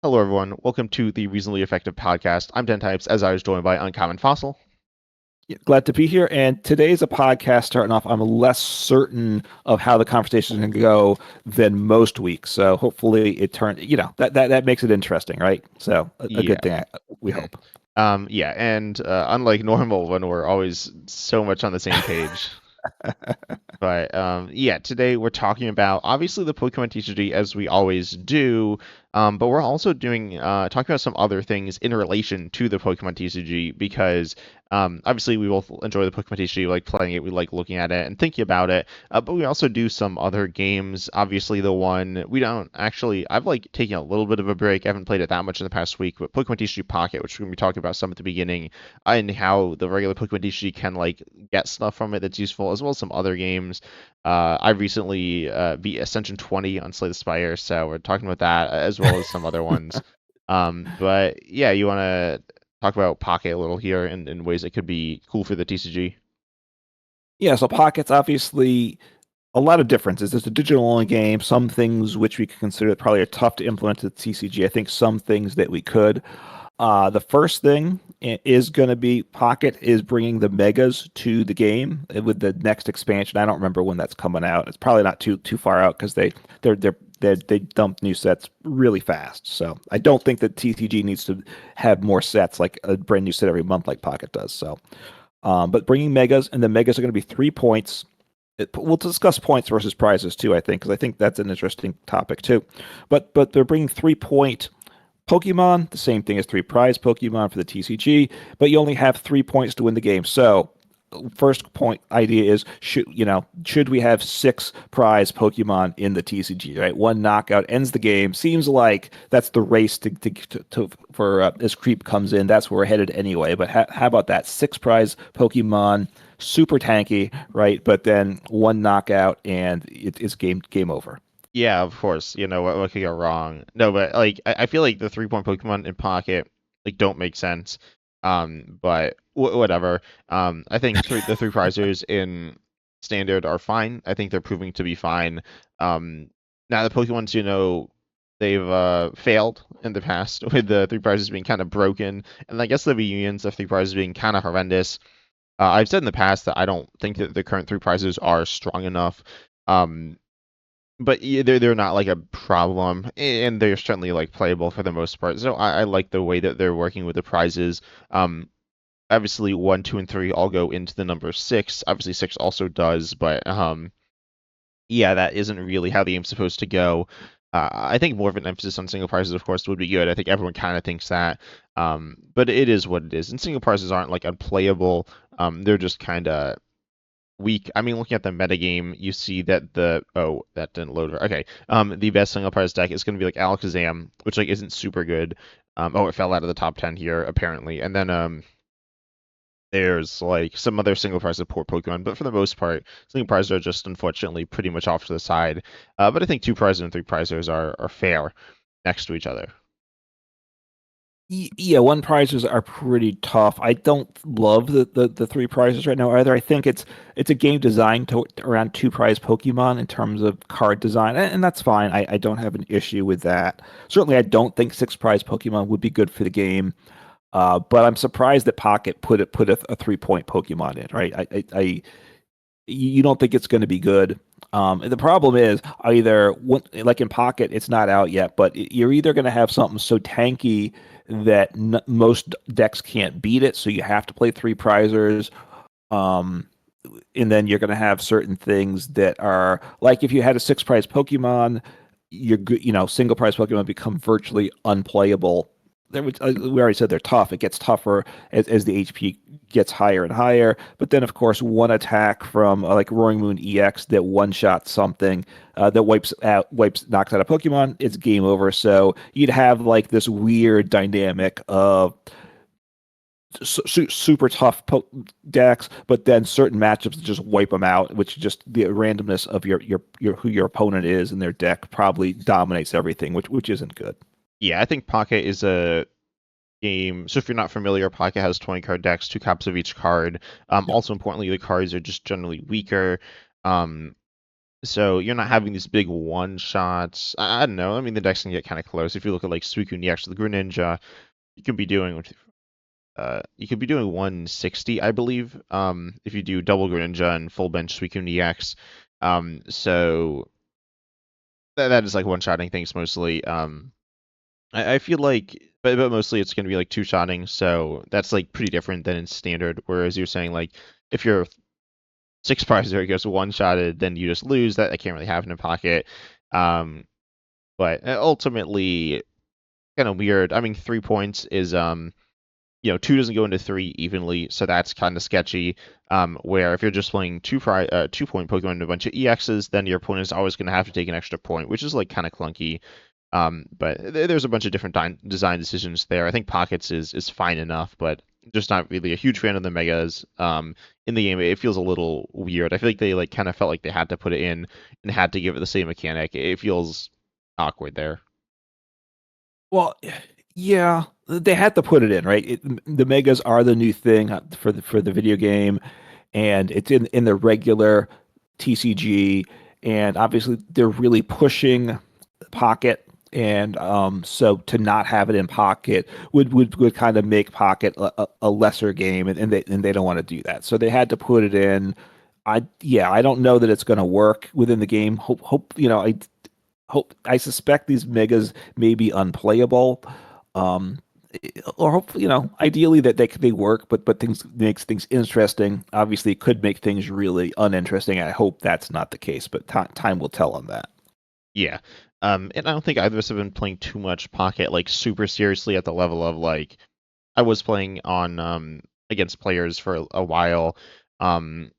Hello, everyone. Welcome to the Reasonably Effective Podcast. I'm Den Types, as I was joined by Uncommon Fossil. Yeah, glad to be here. And today's a podcast starting off. I'm less certain of how the conversation is going to go than most weeks. So hopefully it turns, that makes it interesting, right? So a Yeah. good thing, we Mhm. hope. Yeah, and unlike normal when we're always so much on the same page. But yeah, today we're talking about obviously the Pokemon TCG as we always do, but we're also doing talking about some other things in relation to the Pokemon TCG because obviously we both enjoy the Pokemon TCG, we like playing it, we like looking at it and thinking about it, but we also do some other games. Obviously, the one we don't actually, I've like taken a little bit of a break. I haven't played it that much in the past week, but Pokemon TCG Pocket, which we're gonna be talking about some at the beginning, and how the regular Pokemon TCG can like get stuff from it that's useful, as well as some other games. I recently beat Ascension 20 on Slay the Spire, so we're talking about that as well as some other ones. But yeah, you want to talk about Pocket a little here in ways that could be cool for the TCG? Yeah, so Pocket's obviously a lot of differences. It's a digital only game. Some things which we could consider probably are tough to implement to the TCG. I think some things that we could. The first thing is going to be Pocket is bringing the megas to the game with the next expansion. I don't remember when that's coming out. It's probably not too far out because they dump new sets really fast. So I don't think that TCG needs to have more sets like a brand new set every month like Pocket does. So, but bringing megas, and the megas are going to be 3 points. We'll discuss points versus prizes too, I think, because I think that's an interesting topic too. But they're bringing 3 point Pokemon, the same thing as 3 prize Pokemon for the TCG, but you only have 3 points to win the game. So, first point idea is should we have 6 prize Pokemon in the TCG? Right, one knockout ends the game. Seems like that's the race to for as creep comes in. That's where we're headed anyway. But how about that 6 prize Pokemon? Super tanky, right? But then one knockout and it's game over. Yeah, of course. What could go wrong? No, but like I feel like the 3 point Pokemon in Pocket like don't make sense. But whatever. I think the three prizers in Standard are fine. I think they're proving to be fine. Now the Pokemons, they've failed in the past with the three prizes being kind of broken, and I guess the reunions of three prizes being kind of horrendous. I've said in the past that I don't think that the current three prizes are strong enough. Um, but yeah, they're not like a problem, and they're certainly like playable for the most part. So I like the way that they're working with the prizes. Um, Obviously, one, two, and three all go into the number six. Obviously, six also does, but yeah, that isn't really how the game's supposed to go. I think more of an emphasis on single prizes, of course, would be good. I think everyone kind of thinks that, but it is what it is. And single prizes aren't like unplayable. They're just kind of weak. I mean, looking at the metagame, you see that that didn't load. Okay. The best single prize deck is going to be like Alakazam, which like isn't super good. It fell out of the top 10 here apparently. And then there's like some other single prize support Pokemon, but for the most part, single prizes are just unfortunately pretty much off to the side. But I think two prizes and three prizes are fair next to each other. Yeah, one prizes are pretty tough. I don't love the 3 prizes right now either. I think it's a game designed around 2 prize Pokemon in terms of card design, and that's fine. I don't have an issue with that. Certainly, I don't think 6 prize Pokemon would be good for the game. But I'm surprised that Pocket put a 3 point Pokemon in, right? You don't think it's going to be good. And the problem is either like in Pocket, it's not out yet, but you're either going to have something so tanky that most decks can't beat it, so you have to play 3 prizers. Um, and then you're going to have certain things that are like if you had a 6 prize Pokemon, you're good. Single prize Pokemon become virtually unplayable. We already said they're tough. It gets tougher as the HP gets higher and higher. But then, of course, one attack from like Roaring Moon EX that one shot something that knocks out a Pokemon, it's game over. So you'd have like this weird dynamic of super tough decks, but then certain matchups just wipe them out, which just the randomness of your who your opponent is and their deck probably dominates everything, which isn't good. Yeah, I think Pocket is a game. So if you're not familiar, Pocket has 20 card decks, two copies of each card. Yep. Also importantly, the cards are just generally weaker. Um, So you're not having these big one shots. I don't know. I mean, the decks can get kind of close. If you look at like Suicune EX, the Greninja, you could be doing you could be doing 160, I believe, if you do double Greninja and full bench Suicune EX. So that is like one-shotting things mostly. I feel like, but mostly it's going to be like two-shotting, so that's like pretty different than in standard. Whereas you're saying like if you're six prizer gets one-shotted, then you just lose. That can't really happen in pocket. Um, but ultimately, kind of weird. I mean, 3 points is two doesn't go into three evenly, so that's kind of sketchy. Where if you're just playing 2 point Pokemon and a bunch of EXs, then your opponent is always going to have to take an extra point, which is like kind of clunky. But there's a bunch of different design decisions there. I think Pockets is fine enough, but just not really a huge fan of the Megas. In the game, it feels a little weird. I feel like they like kind of felt like they had to put it in and had to give it the same mechanic. It feels awkward there. Well, yeah, they had to put it in, right? The megas are the new thing for the video game, and it's in the regular TCG, and obviously they're really pushing Pocket, and so to not have it in Pocket would kind of make Pocket a lesser game, and they don't want to do that, so they had to put it in. I don't know that it's going to work within the game. I suspect these megas may be unplayable. Um, or hopefully, ideally that they work, but things makes things interesting. Obviously, it could make things really uninteresting. I hope that's not the case, but time will tell on that. Yeah. And I don't think either of us have been playing too much Pocket like super seriously at the level of like I was playing on against players for a while. Um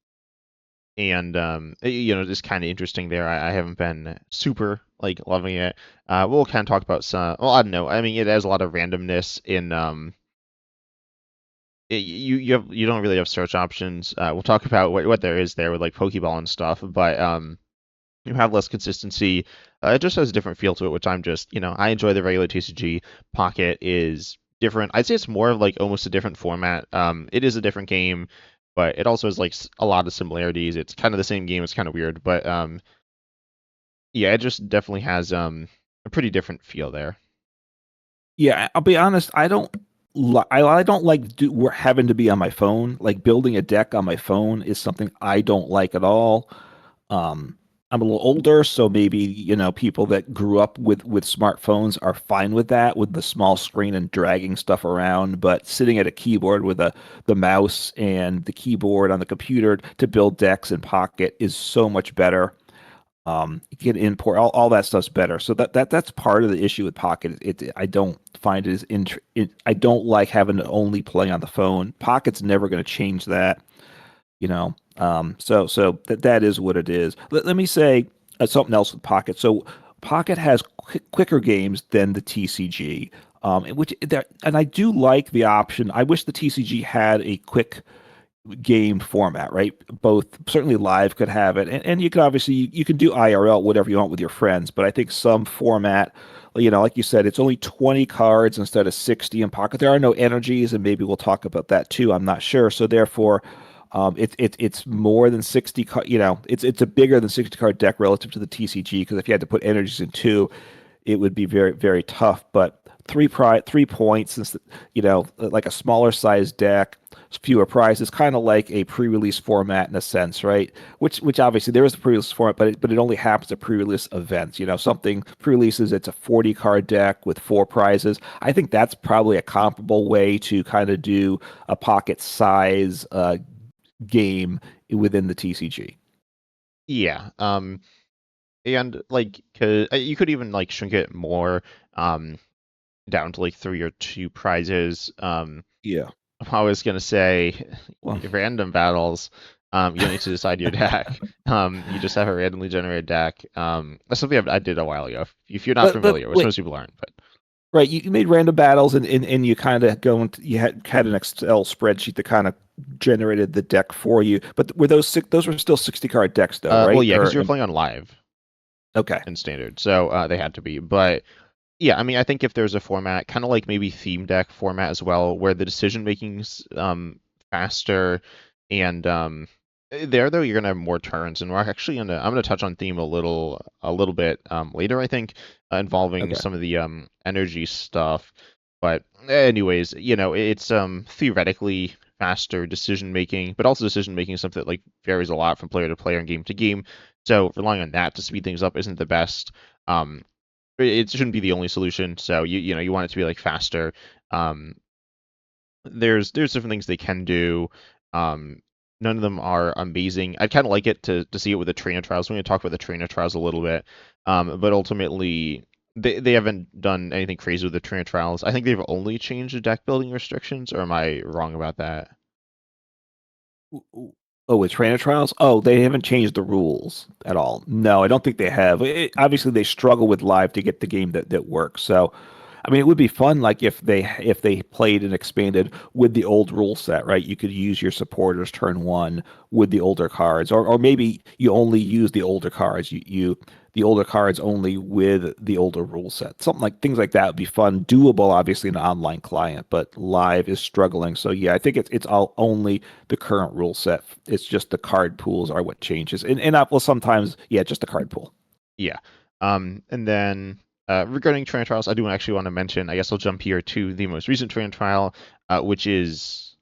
just kind of interesting there. I haven't been super like loving it. We'll kind of talk about some. Well, I don't know. I mean, it has a lot of randomness in you don't really have search options. We'll talk about what there is there with like Pokeball and stuff, but you have less consistency. It just has a different feel to it, which I'm just, I enjoy the regular TCG. Pocket is different. I'd say it's more of like almost a different format. It is a different game, but it also has like a lot of similarities. It's kind of the same game. It's kind of weird, but yeah, it just definitely has a pretty different feel there. Yeah, I'll be honest. I don't like having to be on my phone. Like building a deck on my phone is something I don't like at all. Um, I'm a little older, so maybe, people that grew up with smartphones are fine with that, with the small screen and dragging stuff around. But sitting at a keyboard with the mouse and the keyboard on the computer to build decks in Pocket is so much better. You can import all that stuff's better. So that's part of the issue with Pocket. I don't find it as I don't like having to only play on the phone. Pocket's never going to change that, you know. So that is what it is. Let me say something else with Pocket. So Pocket has quicker games than the TCG, and I do like the option. I wish the TCG had a quick game format, right? Both certainly live could have it, and you could obviously you can do IRL whatever you want with your friends. But I think some format, like you said, it's only 20 cards instead of 60 in Pocket. There are no energies, and maybe we'll talk about that too. I'm not sure. So therefore, it's more than 60. It's a bigger than 60 card deck relative to the TCG, because if you had to put energies in two, it would be very very tough. But 3 points, since like a smaller size deck, fewer prizes, kind of like a pre-release format in a sense, right? Which obviously there is a pre-release format, but it only happens at pre-release events. Something pre-releases, it's a 40 card deck with four prizes. I think that's probably a comparable way to kind of do a pocket size game within the TCG. Yeah. And like, 'cause you could even like shrink it more, down to like three or two prizes. Yeah. I was gonna say Well, random battles. You don't need to decide your deck. You just have a randomly generated deck. That's something I did a while ago. If you're not but familiar, which wait, most people aren't, but right, you made random battles, and you kind of go into you had an Excel spreadsheet that kind of generated the deck for you. But were those were still 60 card decks though, well, right? yeah, because Or you're playing on live okay. and standard, so they had to be. But yeah, I mean, I think if there's a format, kind of like maybe theme deck format as well, where the decision making's faster and There though, you're gonna have more turns, and we're actually gonna I'm gonna touch on theme a little bit later, I think, involving Okay. some of the energy stuff. But anyways, it's theoretically faster decision making, but also decision making is something that like varies a lot from player to player and game to game. So relying on that to speed things up isn't the best. Um, it shouldn't be the only solution. So you want it to be like faster. Um, there's different things they can do. Um, None of them are amazing. I'd kind of like it to see it with the trainer trials. We're going to talk about the trainer trials a little bit, but ultimately they haven't done anything crazy with the trainer trials. I think they've only changed the deck building restrictions, or am I wrong about that? Oh, with trainer trials? Oh, they haven't changed the rules at all. No, I don't think they have. Obviously, they struggle with live to get the game that works. So, I mean, it would be fun, like if they played and expanded with the old rule set, right? You could use your supporters turn one with the older cards, or maybe you only use the older cards. You the older cards only with the older rule set. Something like things like that would be fun, doable, obviously in an online client, but live is struggling. So yeah, I think it's all only the current rule set. It's just the card pools are what changes, and well sometimes yeah, just the card pool. Yeah. And then regarding trainer trials, I do actually want to mention. I guess I'll jump here to the most recent trainer trial, which is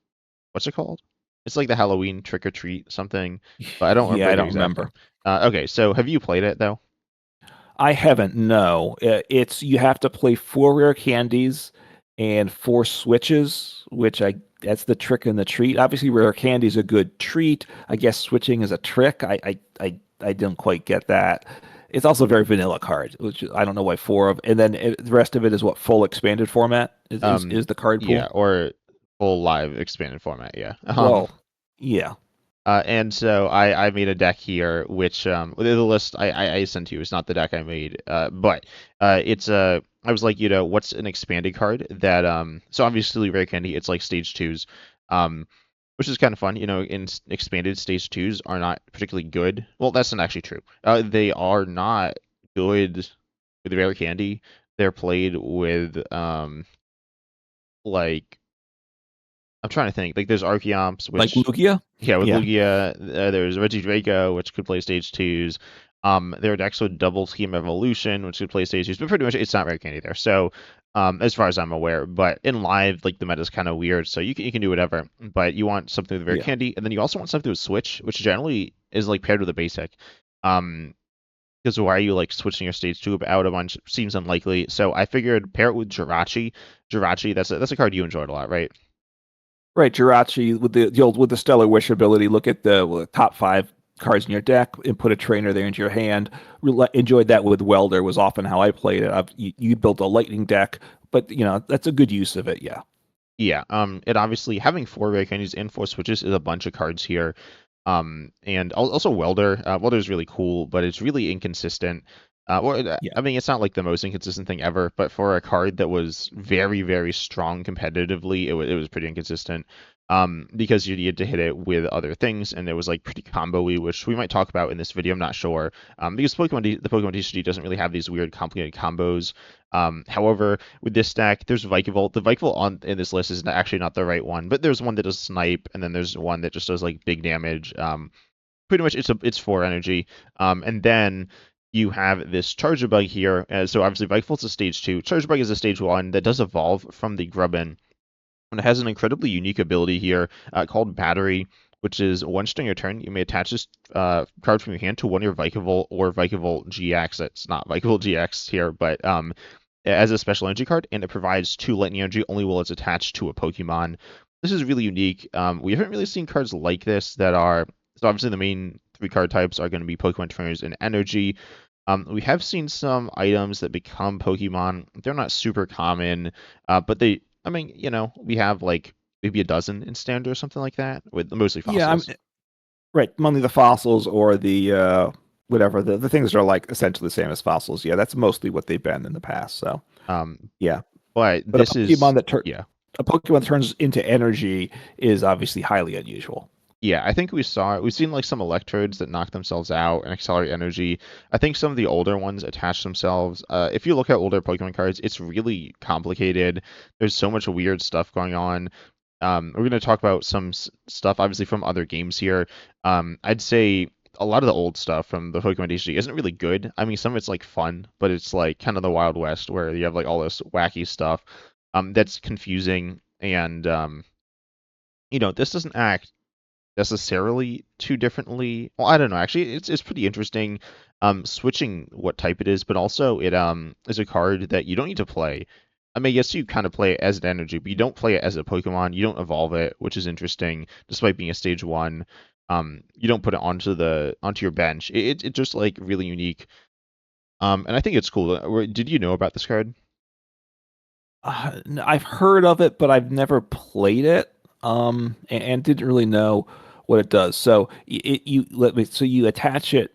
what's it called? It's like the Halloween trick or treat something, but I don't Yeah, remember I the don't exact remember. name. Okay, so have you played it though? I haven't. No, it's you have to play four rare candies and four switches, which I that's the trick and the treat. Obviously, rare candy is a good treat. I guess switching is a trick. I didn't quite get that. It's also a very vanilla card, which I don't know why four of. And then the rest of it is what full expanded format Um, is the card yeah, pool. or full live expanded format, yeah. Well, yeah, And so I made a deck here, which the list I sent to you is not the deck I made, but it's I was like, what's an expanded card that so obviously rare candy, it's like stage twos, um, which is kind of fun. Expanded stage twos are not particularly good. Well, that's not actually true. They are not good with rare candy. They're played with like I'm trying to think. Like there's Archeops, like which Lugia. yeah, with Yeah, Lugia, there's Reggie Draco, which could play stage twos. There are decks with double scheme evolution, which could play stage twos, but pretty much it's not rare candy there. So, as far as I'm aware, but in live, like the meta is kind of weird, so you can do whatever. But you want something with rare yeah. candy, and then you also want something with switch, which generally is like paired with a basic. Um, because why are you like switching your stage two out a bunch? Seems unlikely. So I figured pair it with Jirachi. Jirachi, that's a card you enjoyed a lot, right? Right, Jirachi with the old with the Stellar Wish ability. Look at the top five cards in your deck and put a trainer there into your hand. Enjoyed that with Welder was often how I played it. You built a lightning deck, but that's a good use of it. Yeah, Yeah, it obviously having four rare candies and four switches is a bunch of cards here. And also Welder. Welder is really cool, but it's really inconsistent. yeah, I mean, it's not like the most inconsistent thing ever, but for a card that was very, very strong competitively, it was pretty inconsistent. Because you needed to hit it with other things, and it was like pretty combo-y, which we might talk about in this video. I'm not sure. Because the Pokemon TCG doesn't really have these weird, complicated combos. However, with this stack, there's Vikavolt. The Vikavolt on in this list is actually not the right one, but there's one that does snipe, and then there's one that just does like big damage. Pretty much it's four energy. And then you have this Charger Bug here. So obviously Vikevolt's a stage two. Charger Bug is a stage one that does evolve from the Grubbin. And it has an incredibly unique ability here called Battery, which is once during your turn, you may attach this card from your hand to one of your Vikavolt or Vikavolt GX. It's not Vikavolt GX here, but as a special energy card, and it provides two lightning energy only while it's attached to a Pokemon. This is really unique. We haven't really seen cards like this that are so obviously the main three card types are going to be Pokemon trainers and energy. We have seen some items that become Pokemon. They're not super common, but I mean, we have like maybe a dozen in standard or something like that, with mostly yeah. I'm fossils. right. Mainly the fossils or the whatever the things that are like essentially the same as fossils. Yeah, that's mostly what they've been in the past. So Um, yeah, but but this is, yeah, a Pokemon that turns into energy is obviously highly unusual. yeah. I think we've seen like some electrodes that knock themselves out and accelerate energy. I think some of the older ones attach themselves. If you look at older Pokemon cards, it's really complicated. There's so much weird stuff going on. We're going to talk about some stuff, obviously, from other games here. I'd say a lot of the old stuff from the Pokemon TCG isn't really good. I mean, some of it's like fun, but it's like kind of the Wild West where you have like all this wacky stuff that's confusing. And, this doesn't act necessarily too differently. Well, I don't know. Actually, it's pretty interesting. Switching what type it is, but also it is a card that you don't need to play. I mean, yes, you kind of play it as an energy, but you don't play it as a Pokemon. You don't evolve it, which is interesting, despite being a stage one. You don't put it onto your bench. It's just like really unique. And I think it's cool. Did you know about this card? I've heard of it, but I've never played it, and didn't really know what it does. So so you attach it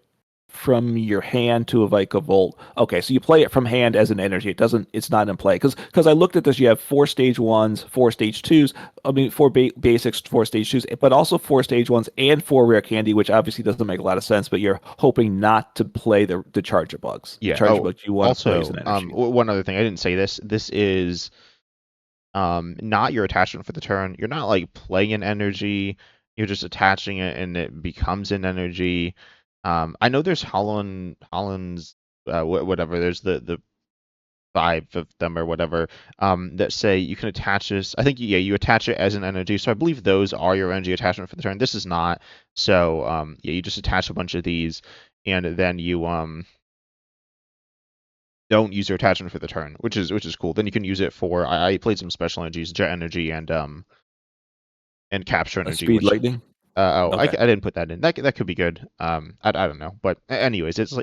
from your hand to a Volt. Okay, so you play it from hand as an energy. It's not in play because I looked at this. You have four stage ones, four stage twos. I mean, four basics, four stage twos, but also four stage ones and four rare candy, which obviously doesn't make a lot of sense. But you're hoping not to play the Charger bugs. The Yeah. Charger Oh, bugs you want to play as also, an energy. one other thing. I didn't say this. This is not your attachment for the turn. You're not like playing an energy. You're just attaching it and it becomes an energy. I know there's Holland's whatever. There's the five of them or whatever that say you can attach this. I think yeah, you attach it as an energy. So I believe those are your energy attachment for the turn. This is not. So yeah, you just attach a bunch of these and then you don't use your attachment for the turn, which is cool. Then you can use it for I played some special energies, jet energy and capture A energy, speed which lightning. I Okay. didn't put that in. That could be good. I don't know, but anyways, it's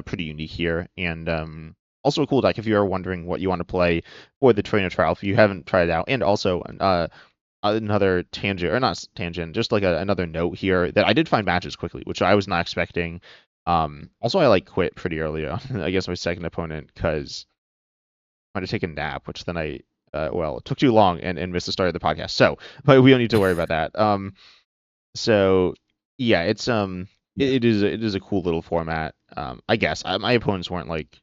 pretty unique here, and also a cool deck if you are wondering what you want to play for the trainer trial if you haven't tried it out, and also another tangent or not tangent, just like another note here that I did find matches quickly, which I was not expecting. Also I like quit pretty early on, I guess my second opponent because I had to take a nap, which then well, it took too long and missed the start of the podcast. So, but we don't need to worry about that. So yeah, Yeah. it is a cool little format. I guess my opponents weren't like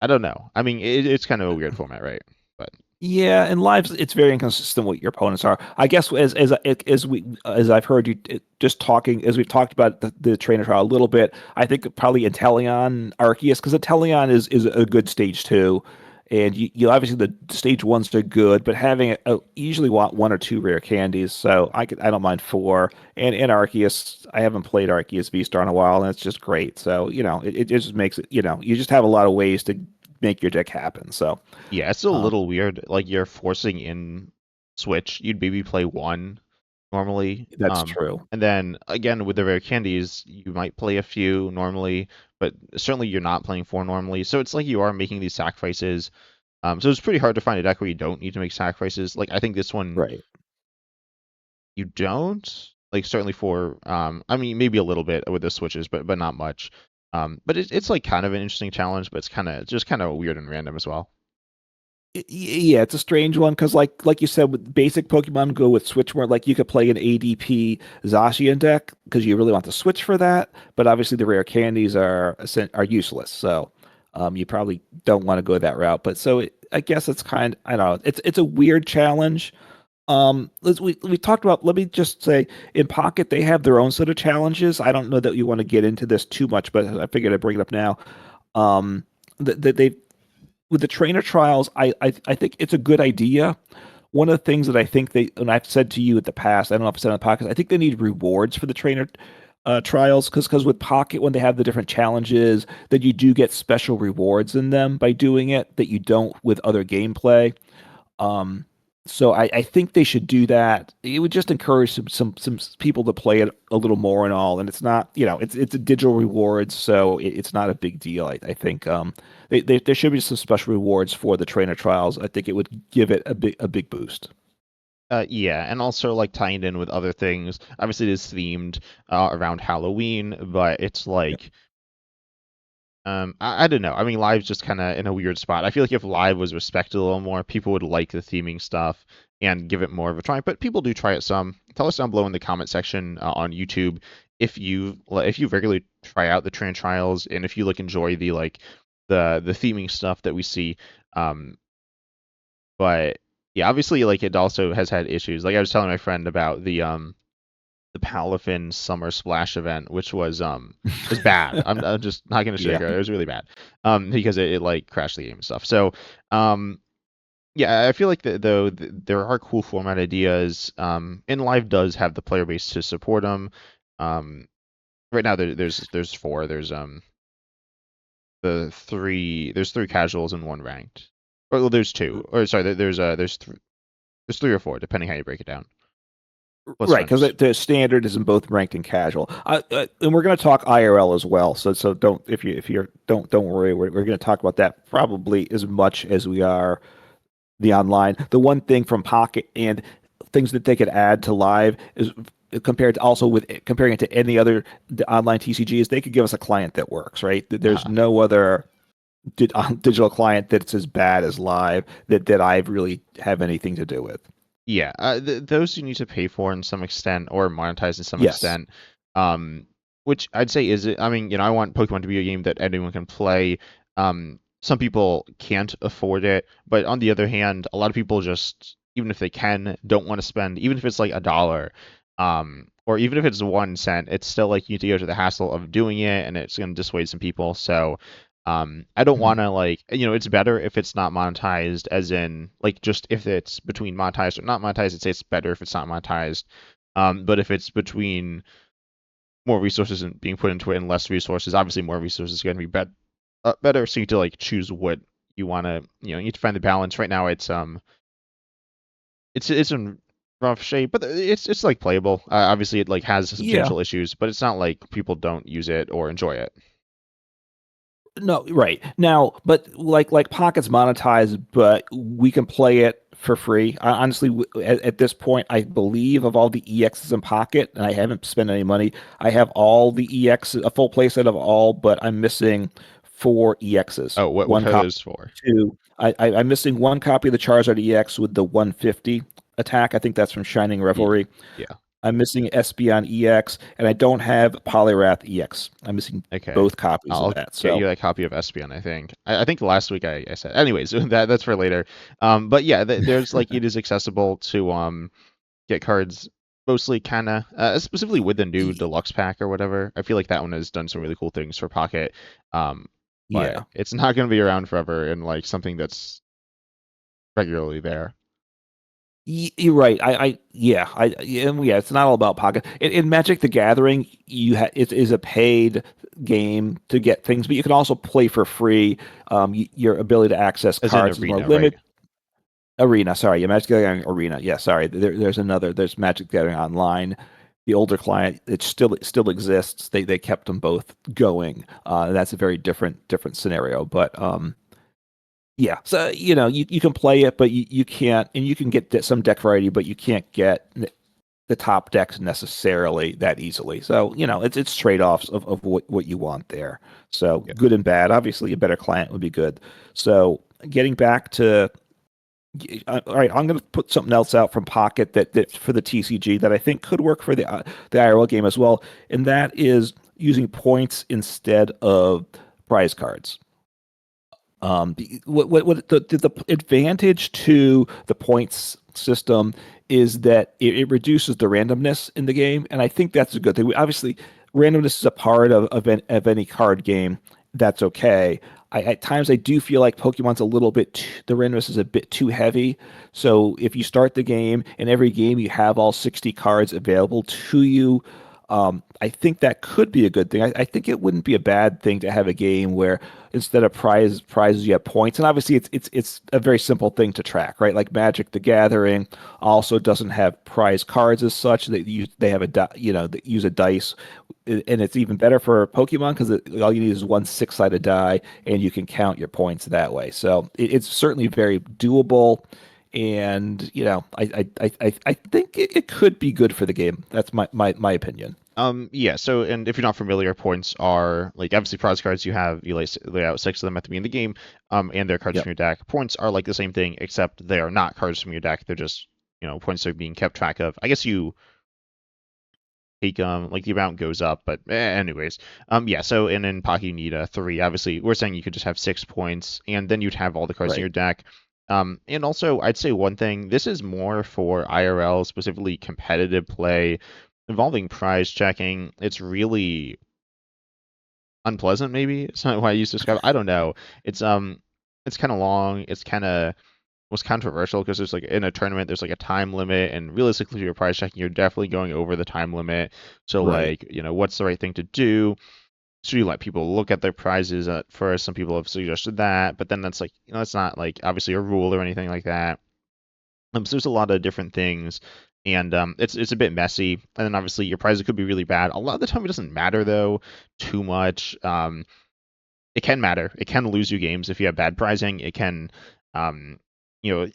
I don't know. I mean, it's kind of a weird format, right? But Yeah, in lives, it's very inconsistent what your opponents are. I guess as I've heard you just talking as we've talked about the trainer trial a little bit. I think probably Inteleon, Arceus, because Inteleon is a good stage two, and you obviously the stage ones are good, but having you usually want one or two rare candies. So I don't mind four, and Arceus. I haven't played Arceus V Star in a while, and it's just great. So it just makes it you just have a lot of ways to make your deck happen. So. yeah, it's a Um, little weird. Like you're forcing in Switch. You'd maybe play one normally. That's true. And then again with the rare candies, you might play a few normally, but certainly you're not playing four normally. So it's like you are making these sacrifices. So it's pretty hard to find a deck where you don't need to make sacrifices. Like I think this one Right. you don't. Like certainly for I mean maybe a little bit with the switches, but not much. But it's like kind of an interesting challenge, but it's just kind of weird and random as well. Yeah, it's a strange one because, like you said, with basic Pokemon Go with Switch, where like you could play an ADP Zacian deck because you really want to switch for that. But obviously, the rare candies are useless, so you probably don't want to go that route. But I guess it's I don't know. It's a weird challenge. We talked about. Let me just say, in Pocket, they have their own set of challenges. I don't know that you want to get into this too much, but I figured I'd bring it up now. They with the trainer trials, I think it's a good idea. One of the things that I think and I've said to you at the past, I don't know if I said on the podcast, I think they need rewards for the trainer trials because with Pocket, when they have the different challenges, that you do get special rewards in them by doing it that you don't with other gameplay. Um, so I think they should do that. It would just encourage some people to play it a little more and all. And it's not, it's a digital rewards, so it's not a big deal. I think there should be some special rewards for the trainer trials. I think it would give it a big boost. Yeah, and also like tying it in with other things. Obviously, it is themed around Halloween, but it's Yeah. like I don't know. I mean, Live's just kind of in a weird spot. I feel like if Live was respected a little more, people would like the theming stuff and give it more of a try. But people do try it some. Tell us down below in the comment section on YouTube if you regularly try out the train trials and if you enjoy the theming stuff that we see. Um, but Yeah, obviously, like it also has had issues. Like I was telling my friend about the Palafin Summer Splash event, which was bad. I'm just not gonna Yeah. sugarcoat it. It was really bad. Because it like crashed the game and stuff. So um yeah, I feel like though there are cool format ideas. And Live does have the player base to support them. Um, right now there's four. There's three casuals and one ranked. Or well, there's two. Or sorry, there's three or four depending how you break it down. Plus Right, because friends. the standard is in both ranked and casual, and we're going to talk IRL as well. So don't if you're don't worry. We're going to talk about that probably as much as we are the online. The one thing from Pocket and things that they could add to Live is compared to also with comparing it to any other online TCG is they could give us a client that works. Right, there's Uh-huh. no other digital client that's as bad as Live that I really have anything to do with. Yeah, those you need to pay for in some extent or monetize in some Yes. extent. Um, which I'd say is it. I mean, I want Pokemon to be a game that anyone can play. Some people can't afford it, but on the other hand, a lot of people just, even if they can, don't want to spend, even if it's like $1, or even if it's 1 cent, it's still like you need to go to the hassle of doing it, and it's going to dissuade some people. So I don't Mhm. want to like, it's better if it's not monetized, as in like just if it's between monetized or not monetized, I'd say it's better if it's not monetized. But if it's between more resources and being put into it and less resources, obviously more resources are going to be better. So you need to like choose what you want to, you need to find the balance. Right now, it's in rough shape, but it's like playable. Obviously, it like has Yeah. substantial issues, but it's not like people don't use it or enjoy it. No, right. Now, but like Pocket's monetized, but we can play it for free. I, honestly, at this point, I believe of all the EXs in Pocket, and I haven't spent any money. I have all the EX, a full playset of all, but I'm missing four EXs. Oh, what One are copy, those for? two. I'm missing one copy of the Charizard EX with the 150 attack. I think that's from Shining Yeah, Revelry. yeah. I'm missing Espeon EX, and I don't have Polyrath EX. I'm missing Okay. both copies of I'll that. get So you that copy of Espion, I think. I think last week I said. Anyways, that's for later. But yeah, there's like it is accessible to get cards mostly kind of specifically with the new y- deluxe pack or whatever. I feel like that one has done some really cool things for Pocket. Um, but yeah. it's not going to be around forever and like something that's regularly there. You're right. Yeah, it's not all about Pocket. In Magic the Gathering, it is a paid game to get things, but you can also play for free. Your ability to access As an cards is more arena, right? limited. Arena, sorry, yeah, Magic the Gathering Arena. Yeah, sorry. There's Magic the Gathering Online. The older client, it still exists. They kept them both going. That's a very different scenario, but yeah, so you can play it, but you can't, and you can get some deck variety, but you can't get the top decks necessarily that easily. So it's trade offs of what you want there. So Yeah. good and bad. Obviously, a better client would be good. So getting back to all right, I'm going to put something else out from Pocket that for the TCG that I think could work for the IRL game as well, and that is using points instead of prize cards. The advantage to the points system is that it reduces the randomness in the game, and I think that's a good thing. Obviously, randomness is a part of any card game. That's okay. At times I do feel like Pokemon's a little bit the randomness is a bit too heavy. So if you start the game and every game you have all 60 cards available to you, I think that could be a good thing. I think it wouldn't be a bad thing to have a game where instead of prizes you have points, and obviously it's a very simple thing to track, right? Like Magic the Gathering also doesn't have prize cards as such. They have they use a dice, and it's even better for Pokemon because all you need is one six-sided die, and you can count your points that way. So it's certainly very doable. And I think it could be good for the game. That's my opinion. Yeah, so and if you're not familiar, points are like obviously prize cards you lay out six of them at the beginning of the game, and they're cards Yep. from your deck. Points are like the same thing, except they are not cards from your deck. They're just, points are being kept track of. I guess you take like the amount goes up, but anyways. Yeah, so and in Pocky you need a three. Obviously, we're saying you could just have 6 points, and then you'd have all the cards in Right. your deck. And also, I'd say one thing, this is more for IRL, specifically competitive play involving prize checking. It's really unpleasant, maybe. It's not what I used to describe. I don't know. It's it's kind of long. It's kind of was controversial because there's like in a tournament there's like a time limit, and realistically, if you're prize checking, you're definitely going over the time limit. So Right. like, what's the right thing to do? Should you let people look at their prizes at first? Some people have suggested that, but then that's like, that's not like obviously a rule or anything like that. So there's a lot of different things, and it's a bit messy. And then obviously your prizes could be really bad. A lot of the time it doesn't matter though too much. It can matter. It can lose you games if you have bad pricing. It can, um,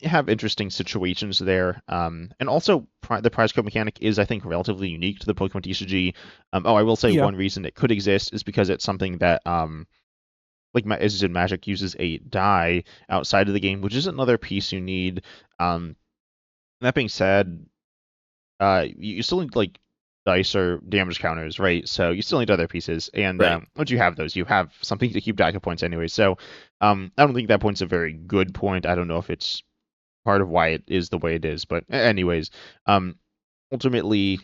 have interesting situations there. And also the prize code mechanic is, I think, relatively unique to the Pokemon TCG. I will say Yeah. one reason it could exist is because it's something that, like as in Magic, uses a die outside of the game, which is another piece you need. That being said, you still need like dice or damage counters, right? So you still need other pieces, and Right. once you have those, you have something to keep track of points anyway. So I don't think that point's a very good point. I don't know if it's part of why it is the way it is, but anyways, um, ultimately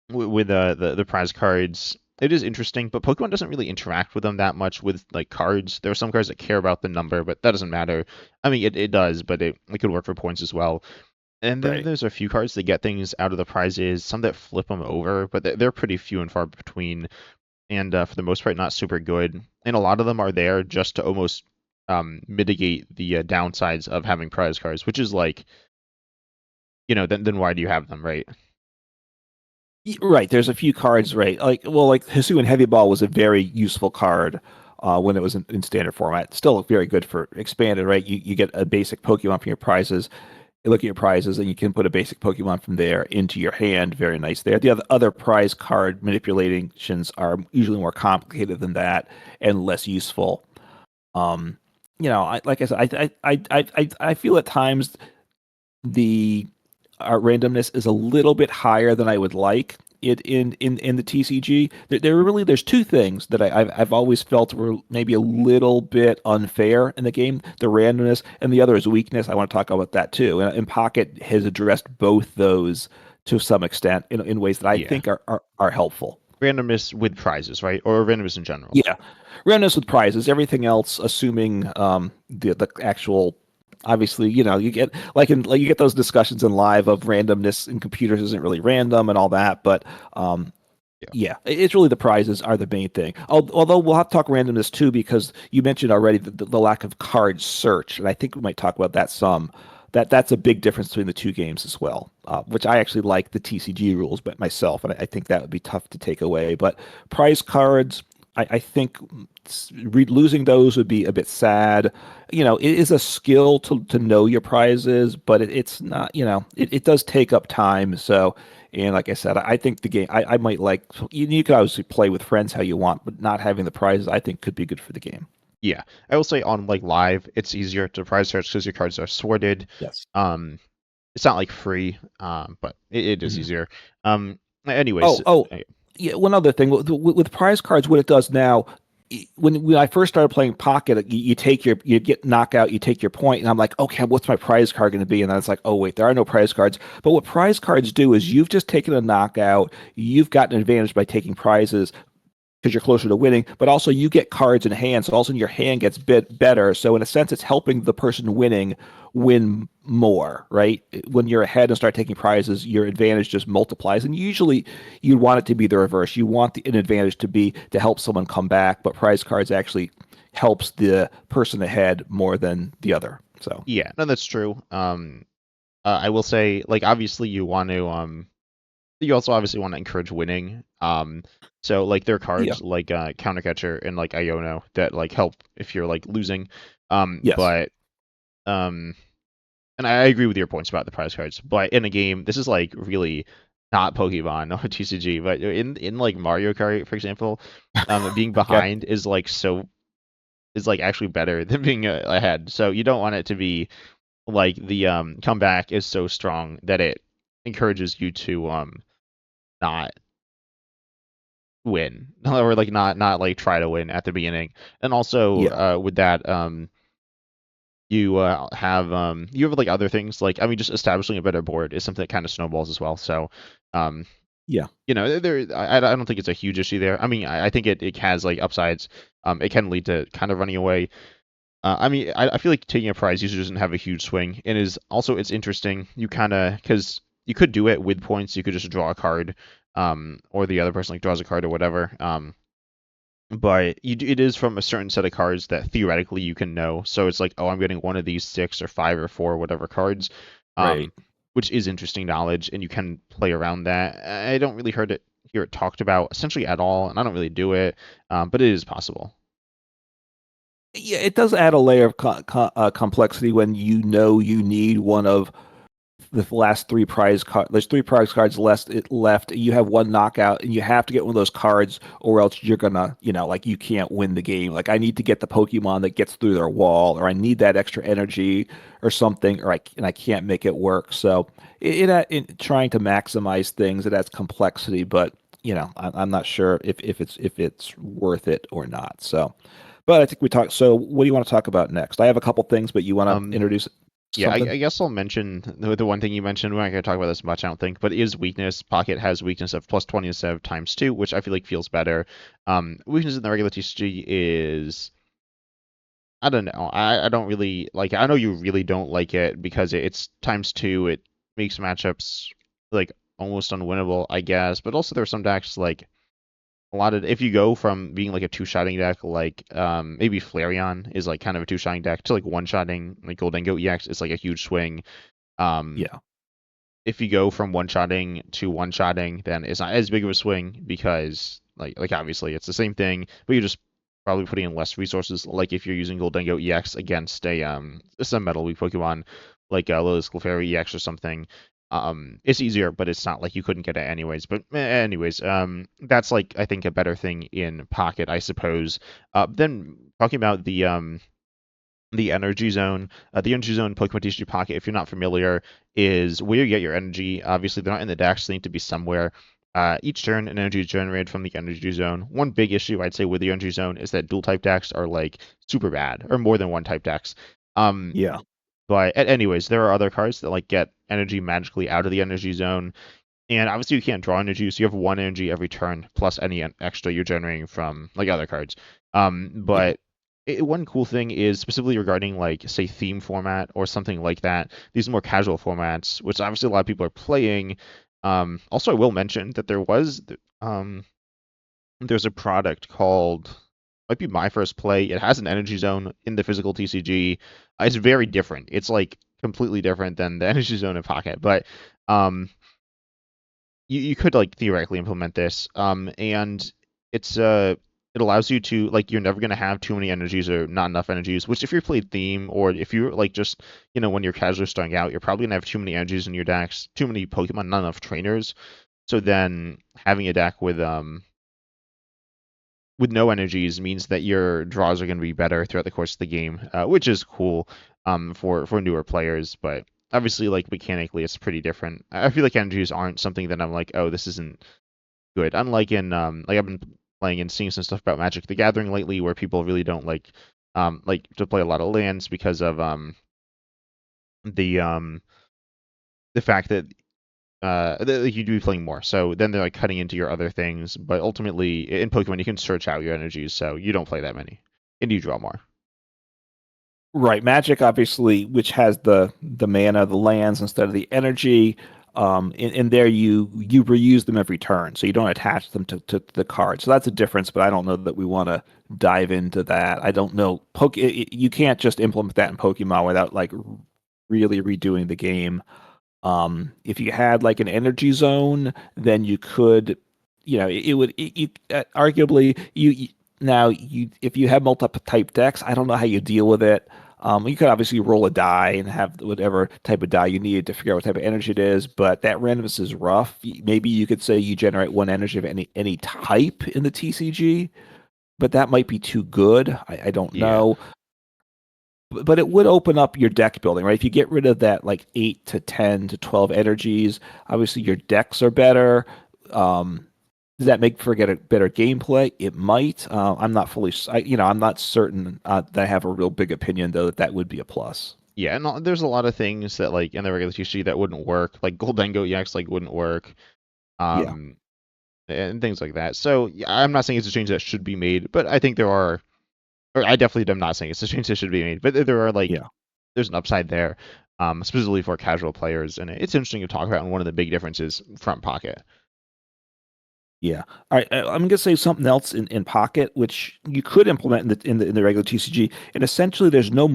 with the prize cards. It is interesting, but Pokemon doesn't really interact with them that much with like cards. There are some cards that care about the number, but that doesn't matter. I mean, it does, but it could work for points as well. And then Right. there's a few cards that get things out of the prizes, some that flip them over, but they're pretty few and far between, and for the most part, not super good. And a lot of them are there just to almost mitigate the downsides of having prize cards, which is like, then why do you have them, right? Right. There's a few cards, right? Like, well, like Hisuian Heavy Ball was a very useful card when it was in standard format. Still very good for expanded, right? You get a basic Pokemon from your prizes. You look at your prizes, and you can put a basic Pokemon from there into your hand. Very nice there. The other prize card manipulations are usually more complicated than that and less useful. Um, like I said, I feel at times the randomness is a little bit higher than I would like it in the TCG. There's two things that I've always felt were maybe a little bit unfair in the game: the randomness, and the other is weakness. I want to talk about that too. And Pocket has addressed both those to some extent in ways that I Yeah. think are helpful. Randomness with prizes, right? Or randomness in general. Yeah, randomness with prizes. Everything else, assuming the actual. Obviously, you get like you get those discussions in live of randomness in computers isn't really random and all that, but Yeah. yeah, it's really the prizes are the main thing. Although we'll have to talk randomness too because you mentioned already the lack of card search, and I think we might talk about that some. That's a big difference between the two games as well, which I actually like the TCG rules, but myself, and I think that would be tough to take away. But prize cards, I think losing those would be a bit sad. It is a skill to know your prizes, but it's not. It does take up time. So, and like I said, I think the game. I might like. You can obviously play with friends how you want, but not having the prizes, I think, could be good for the game. Yeah. I will say on like live, it's easier to prize search because your cards are sorted. Yes. Um, it's not like free, but it is Mhm. easier. Anyways, Oh, yeah. One other thing with prize cards, what it does now, when I first started playing Pocket, you get knockout, you take your point, and I'm like, okay, what's my prize card going to be? And then it's like, oh wait, there are no prize cards. But what prize cards do is you've just taken a knockout, you've got an advantage by taking prizes because you're closer to winning, but also you get cards in hand, so all of a sudden your hand gets better. So in a sense, it's helping the person winning win more, right? When you're ahead and start taking prizes, your advantage just multiplies. And usually, you want it to be the reverse. You want an advantage to be to help someone come back, but prize cards actually helps the person ahead more than the other. So yeah, no, that's true. I will say, like, obviously you also obviously want to encourage winning. So like there are yeah, cards like Countercatcher and like Iono that like help if you're like losing. yes, But um, and I agree with your points about the prize cards. But in a game, this is like really not Pokemon or TCG, but in like Mario Kart, for example, being okay, behind is like actually better than being ahead. So you don't want it to be like the comeback is so strong that it encourages you to not win or like not like try to win at the beginning. And also yeah, with that You have like other things like I mean just establishing a better board is something that kind of snowballs as well. So um Yeah. I don't think it's a huge issue there. I mean I think it has like upsides. It can lead to kind of running away. I mean I feel like taking a prize usually doesn't have a huge swing, and is also it's interesting. You kind of because you could do it with points. You could just draw a card, or the other person like draws a card or whatever. But it is from a certain set of cards that theoretically you can know. So it's like, oh, I'm getting one of these six or five or four whatever cards, Right. um, which is interesting knowledge, and you can play around that. I don't really hear it talked about essentially at all, and I don't really do it, but it is possible. Yeah, it does add a layer of complexity when you know you need one of the last three prize card. There's three prize cards left. You have one knockout, and you have to get one of those cards, or else you're gonna, like you can't win the game. Like I need to get the Pokemon that gets through their wall, or I need that extra energy or something, and I can't make it work. So it trying to maximize things, it adds complexity, but I'm not sure if it's worth it or not. So, but I think we talked. So, what do you want to talk about next? I have a couple things, but you want to Um, introduce yeah, something? I guess I'll mention the one thing you mentioned. We're not going to talk about this much, I don't think, but is weakness. Pocket has weakness of plus 20 instead of times two, which I feel like feels better. Weakness in the regular TCG is I don't know. I don't really like it. I know you really don't like it because it's times two. It makes matchups like almost unwinnable, I guess. But also there's some decks like a lot of if you go from being like a two-shotting deck like maybe Flareon is like kind of a two-shotting deck to like one-shotting like Golden Goat EX, it's like a huge swing. Um Yeah. if you go from one-shotting to one-shotting, then it's not as big of a swing because like obviously it's the same thing, but you're just probably putting in less resources. Like if you're using Goldengo EX against some metal weak Pokemon like Lilith Clefairy EX or something, it's easier, but it's not like you couldn't get it anyways. But anyways, that's like I think a better thing in Pocket, I suppose. Then talking about the energy zone. The energy zone in Pokemon TCG Pocket, if you're not familiar, is where you get your energy. Obviously, they're not in the decks; they need to be somewhere. Each turn, an energy is generated from the energy zone. One big issue I'd say with the energy zone is that dual type decks are like super bad, or more than one type decks. Um, Yeah. but anyways, there are other cards that like get energy magically out of the energy zone, and obviously you can't draw energy, so you have one energy every turn plus any extra you're generating from like other cards. Yeah. But one cool thing is specifically regarding like say theme format or something like that. These more casual formats, which obviously a lot of people are playing. Also, I will mention that um there's a product called might be my first play. It has an energy zone in the physical TCG. It's very different. It's like completely different than the energy zone in Pocket, but um you could like theoretically implement this and it's it allows you to like you're never going to have too many energies or not enough energies, which if you're played theme or if you're like just when you're casually starting out, you're probably going to have too many energies in your decks, too many Pokemon, not enough trainers. So then having a deck with no energies means that your draws are going to be better throughout the course of the game, which is cool for newer players. But obviously, like mechanically, it's pretty different. I feel like energies aren't something that I'm like, oh, this isn't good. Unlike in like I've been playing and seeing some stuff about Magic the Gathering lately, where people really don't like to play a lot of lands because of the um the fact that you do be playing more. So then they're like cutting into your other things. But ultimately, in Pokemon, you can search out your energies, so you don't play that many, and you draw more. Right. Magic, obviously, which has the mana, the lands instead of the energy. In there you reuse them every turn, so you don't attach them to the card. So that's a difference, but I don't know that we want to dive into that. I don't know. You can't just implement that in Pokemon without like really redoing the game. If you had like an energy zone, then you could, it would, arguably now if you have multi-type decks, I don't know how you deal with it. You could obviously roll a die and have whatever type of die you need to figure out what type of energy it is, but that randomness is rough. Maybe you could say you generate one energy of any type in the TCG, but that might be too good. I don't Yeah. know, but it would open up your deck building, right? If you get rid of that like 8 to 10 to 12 energies, obviously your decks are better. Um, Does that make for get a better gameplay? It might. I'm not fully, I'm not certain that I have a real big opinion though that that would be a plus. Yeah, and there's a lot of things that like in the regular TCG that wouldn't work, like Goldengo EX like wouldn't work, Yeah, um, and things like that. So yeah, I'm not saying it's a change that should be made, but I think there are, or I definitely am not saying it's a change that should be made, but there are like yeah. there's an upside there, specifically for casual players, and it's interesting to talk about. And one of the big differences front pocket. Yeah. All right. I'm going to say something else in Pocket, which you could implement in the regular TCG. And essentially, there's no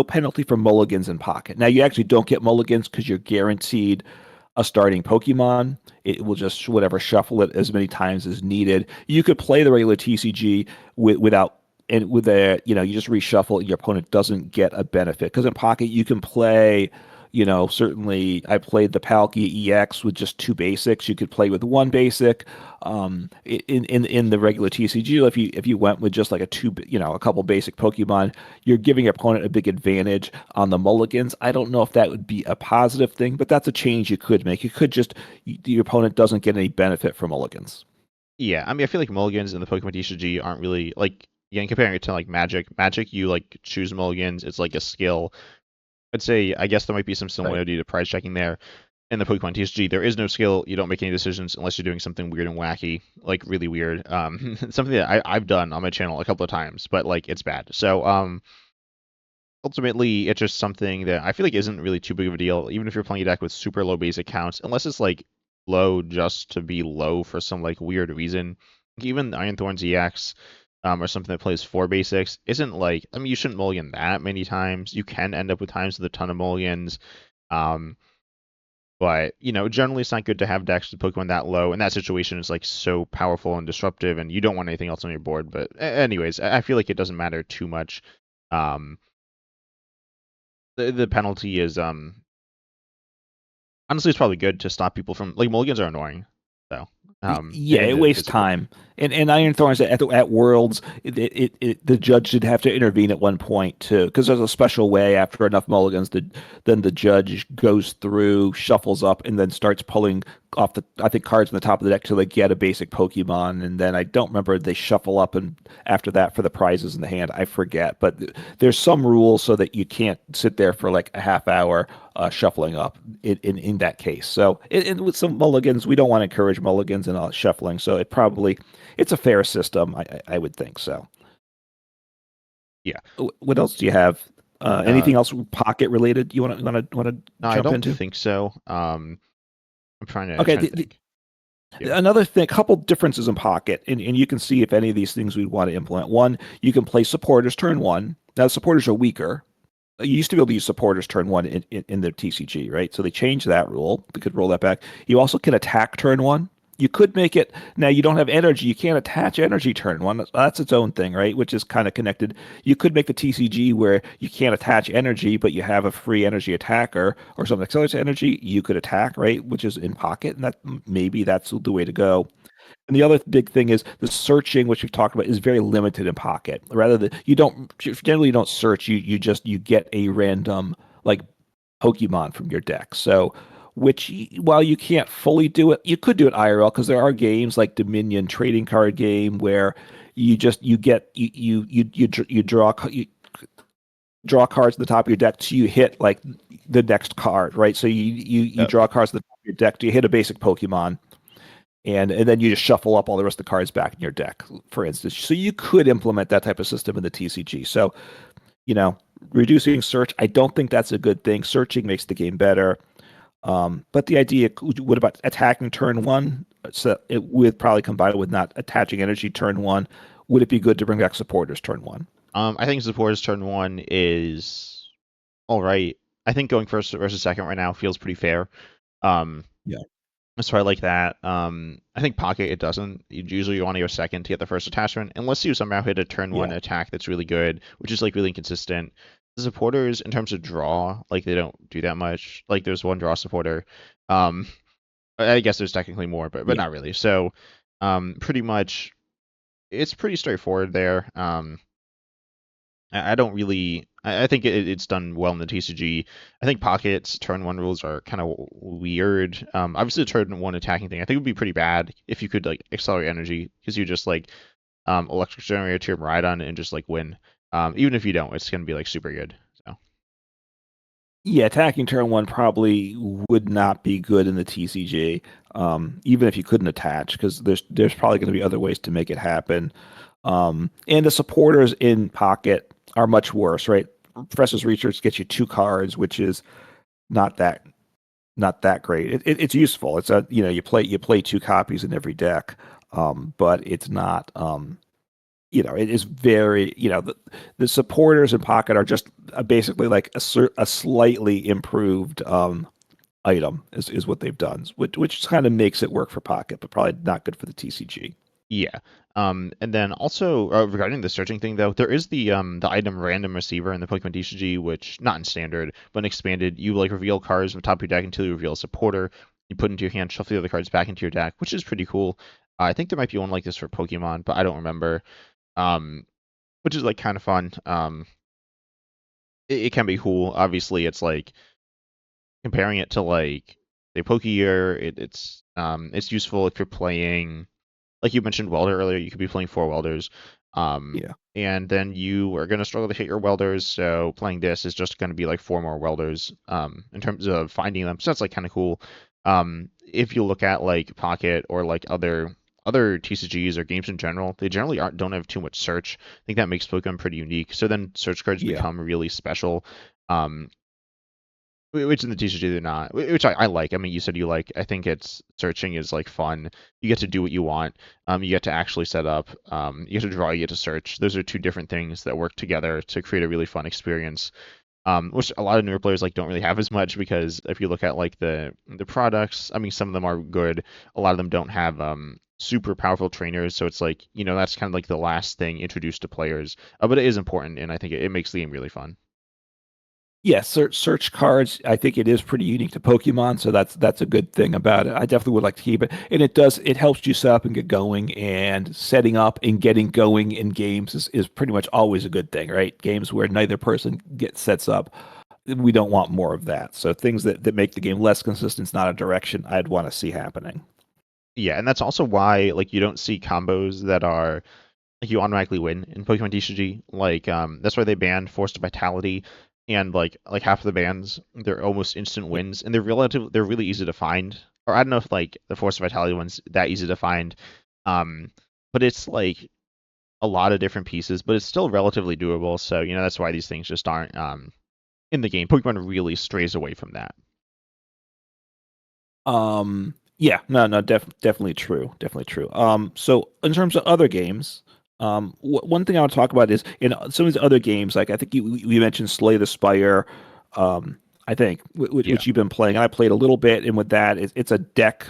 penalty for mulligans in Pocket. Now, you actually don't get mulligans because you're guaranteed a starting Pokemon. It will just whatever shuffle it as many times as needed. You could play the regular TCG without and with a you just reshuffle. Your opponent doesn't get a benefit because in Pocket you can play. Certainly I played the Palkia EX with just two basics. You could play with one basic. In the regular TCG, if you went with just like a couple basic Pokemon, you're giving your opponent a big advantage on the mulligans. I don't know if that would be a positive thing, but that's a change you could make. You could just your opponent doesn't get any benefit from mulligans. Yeah, I mean, I feel like mulligans in the Pokemon TCG aren't really like again comparing it to like Magic. Magic, you like choose mulligans. It's like a skill. I'd say I guess there might be some Right. similarity to prize checking there. In the Pokemon TCG, there is no skill. You don't make any decisions unless you're doing something weird and wacky, like really weird. Something that I've done on my channel a couple of times, but like it's bad. So ultimately, it's just something that I feel like isn't really too big of a deal, even if you're playing a deck with super low basic counts, unless it's like low just to be low for some like weird reason. Even Iron Thorns EX, or something that plays four basics, isn't like, I mean, you shouldn't mulligan that many times. You can end up with times with a ton of mulligans. Um, but generally it's not good to have decks with Pokemon that low. And that situation is like so powerful and disruptive, and you don't want anything else on your board. But anyways, I feel like it doesn't matter too much. Um, the penalty is honestly it's probably good to stop people from like mulligans are annoying. So Yeah, and it they're wastes difficult. time. And Iron Thorns at Worlds, the judge should have to intervene at one point too, because there's a special way after enough mulligans, then the judge goes through, shuffles up, and then starts pulling off the I think cards in the top of the deck till they get a basic Pokemon, and then I don't remember they shuffle up and after that for the prizes in the hand. I forget, but there's some rules so that you can't sit there for like a half hour shuffling up in that case. So with some mulligans, we don't want to encourage mulligans and shuffling. So it's a fair system. I would think so. Yeah. What else do you have? Uh, Anything else pocket related you want to no, I jump don't into? think so. I'm trying to Okay, think. Yeah. another thing, couple differences in pocket, and you can see if any of these things we'd want to implement. One, you can play supporters turn one. Now supporters are weaker. You used to be able to use supporters turn one in the TCG, right? So they changed that rule. They could roll that back. You also can attack turn one. You could make it now. You don't have energy. You can't attach energy turn one. That's its own thing, right? Which is kind of connected. You could make the TCG where you can't attach energy, but you have a free energy attacker or something that accelerates energy. You could attack, right? Which is in pocket, and that maybe that's the way to go. And the other big thing is the searching, which we've talked about, is very limited in Pocket. Rather than you don't search, you get a random like Pokemon from your deck. So which while you can't fully do it, you could do it IRL because there are games like Dominion trading card game where you get you draw cards at the top of your deck till you hit like the next card, right? So you draw Yeah. cards at the top of your deck till you hit a basic Pokemon and then you just shuffle up all the rest of the cards back in your deck, for instance. So you could implement that type of system in the TCG. So you know, reducing search, I don't think that's a good thing. Searching makes the game better. But the idea, what about attacking turn one? So it would probably combine with not attaching energy turn one. Would it be good to bring back supporters turn one? I think supporters turn one is all right. I think going first versus second right now feels pretty fair. Um, Yeah. so I like that. I think pocket it doesn't. You usually want to go second to get the first attachment, unless you somehow hit a turn one Yeah. attack that's really good, which is like really inconsistent. The supporters in terms of draw, like they don't do that much. Like there's one draw supporter. Um, I guess there's technically more, but Yeah. not really. So, pretty much it's pretty straightforward there. I don't really. I think it's done well in the TCG. I think Pocket's turn one rules are kind of weird. Obviously the turn one attacking thing I think would be pretty bad if you could like accelerate energy because you just like electric generator to your Rhydon and just like win. Even if you don't, it's gonna be like super good. So Yeah, attacking turn one probably would not be good in the TCG, even if you couldn't attach, because there's probably going to be other ways to make it happen. And the supporters in Pocket are much worse, right? Professor's Research gets you two cards, which is not that not that great. It's useful. It's a you play two copies in every deck, but it's not. It is very, the supporters in Pocket are just basically like a slightly improved item is what they've done, which kind of makes it work for Pocket, but probably not good for the TCG. yeah. And then also regarding the searching thing though, there is the item random receiver in the Pokemon TCG, which not in standard, but in expanded, you like reveal cards from the top of your deck until you reveal a supporter. You put into your hand, shuffle the other cards back into your deck, which is pretty cool. I think there might be one like this for Pokemon, but I don't remember. Um, which is like kind of fun. It can be cool. Obviously, it's like comparing it to like say Pokegear, it's useful if you're playing like you mentioned welder earlier, you could be playing four welders. Yeah. And then you are going to struggle to hit your welders, so playing this is just going to be like four more welders in terms of finding them. So that's like kind of cool. If you look at like Pocket or like other TCGs or games in general, they generally don't have too much search. I think that makes Pokemon pretty unique. So then search cards Yeah. become really special. Um, which in the TCG they're not, which I like. I mean, you said you like. I think it's searching is like fun. You get to do what you want. You get to actually set up. You get to draw. You get to search. Those are two different things that work together to create a really fun experience. Which a lot of newer players like don't really have as much because if you look at like the products, I mean, some of them are good. A lot of them don't have super powerful trainers. So it's like that's kind of like the last thing introduced to players. But it is important, and I think it makes the game really fun. Yeah, search cards. I think it is pretty unique to Pokemon, so that's a good thing about it. I definitely would like to keep it, and it helps you set up and get going. And setting up and getting going in games is pretty much always a good thing, right? Games where neither person gets sets up, we don't want more of that. So things that make the game less consistent is not a direction I'd want to see happening. Yeah, and that's also why like you don't see combos that are like you automatically win in Pokemon TCG. Like that's why they banned Force of Vitality and like half of the bans they're almost instant Yeah, wins and they're really easy to find. Or I don't know if like the Force of Vitality one's that easy to find. Um but it's like a lot of different pieces, but it's still relatively doable. So, that's why these things just aren't in the game. Pokemon really strays away from that. yeah, no, no, definitely true, definitely true. So in terms of other games, one thing I want to talk about is in some of these other games, like I think you mentioned Slay the Spire, I think Yeah. which you've been playing. I played a little bit, and with that, it's a deck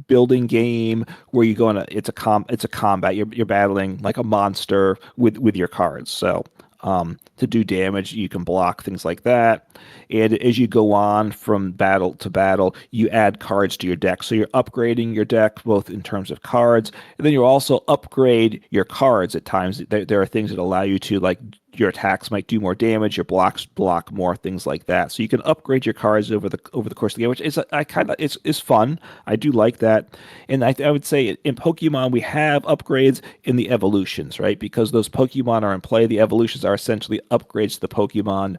building game where you go on it's a combat. You're battling like a monster with your cards. So to do damage, you can block things like that. And as you go on from battle to battle, you add cards to your deck. So you're upgrading your deck both in terms of cards, and then you also upgrade your cards at times. There are things that allow you to like your attacks might do more damage, your blocks block more, things like that. So you can upgrade your cards over the course of the game, which is I kind of it's fun. I do like that, and I would say in Pokemon we have upgrades in the evolutions, right? Because those Pokemon are in play. The evolutions are essentially upgrades to the Pokemon.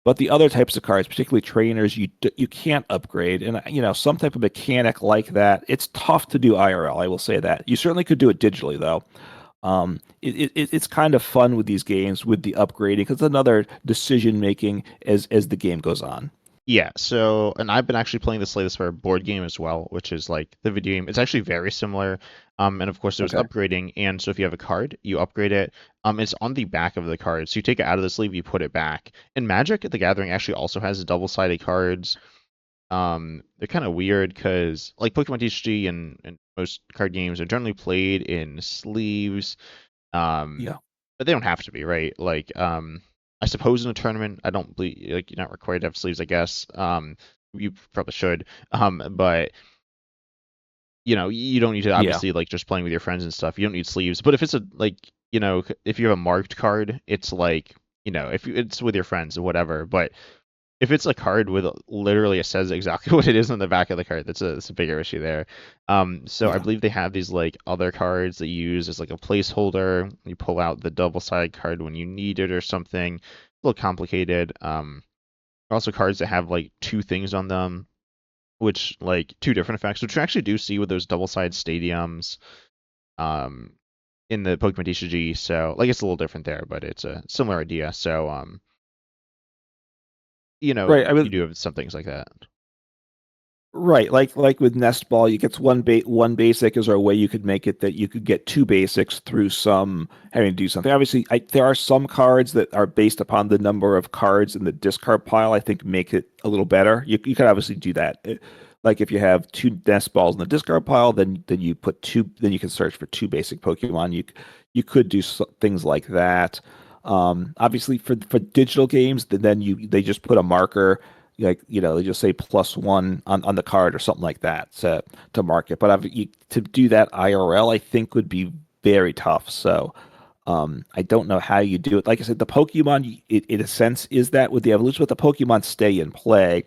But the other types of cards, particularly trainers, you can't upgrade, and some type of mechanic like that. It's tough to do IRL. I will say that. You certainly could do it digitally, though. It's kind of fun with these games with the upgrading because it's another decision making as the game goes on. Yeah, so and I've been actually playing this latest for a board game as well, which is like the video game. It's actually very similar. And of course there's Okay. upgrading, and so if you have a card, you upgrade it. It's on the back of the card. So you take it out of the sleeve, you put it back. And Magic the Gathering actually also has double-sided cards. They're kind of weird because like Pokemon TCG and most card games are generally played in sleeves. Um, Yeah. but they don't have to be, right? Like, I suppose in a tournament, I don't believe like you're not required to have sleeves, I guess. You probably should. But you don't need to Yeah. obviously like just playing with your friends and stuff. You don't need sleeves. But if it's a like, if you have a marked card, it's like, if it's with your friends or whatever. But if it's a card with literally it says exactly what it is on the back of the card, that's a bigger issue there. So I Yeah. believe they have these like other cards that you use as like a placeholder. You pull out the double side card when you need it or something. A little complicated. Also cards that have like two things on them, which like two different effects, which you actually do see with those double side stadiums. Um, in the Pokemon TCG, so like it's a little different there, but it's a similar idea. So Right. I you mean, do have some things like that. right, like with Nest Ball, you get one basic. Is there a way you could make it that you could get two basics through some having to do something? Obviously, there are some cards that are based upon the number of cards in the discard pile. I think make it a little better. You could obviously do that. Like if you have two Nest Balls in the discard pile, then you put two. Then you can search for two basic Pokemon. You could do things like that. Obviously, for digital games, then they just put a marker like they just say +1 on the card or something like that to mark it. But to do that IRL, I think would be very tough. So I don't know how you do it. Like I said, the Pokemon, in a sense, is that with the evolution, but the Pokemon stay in play.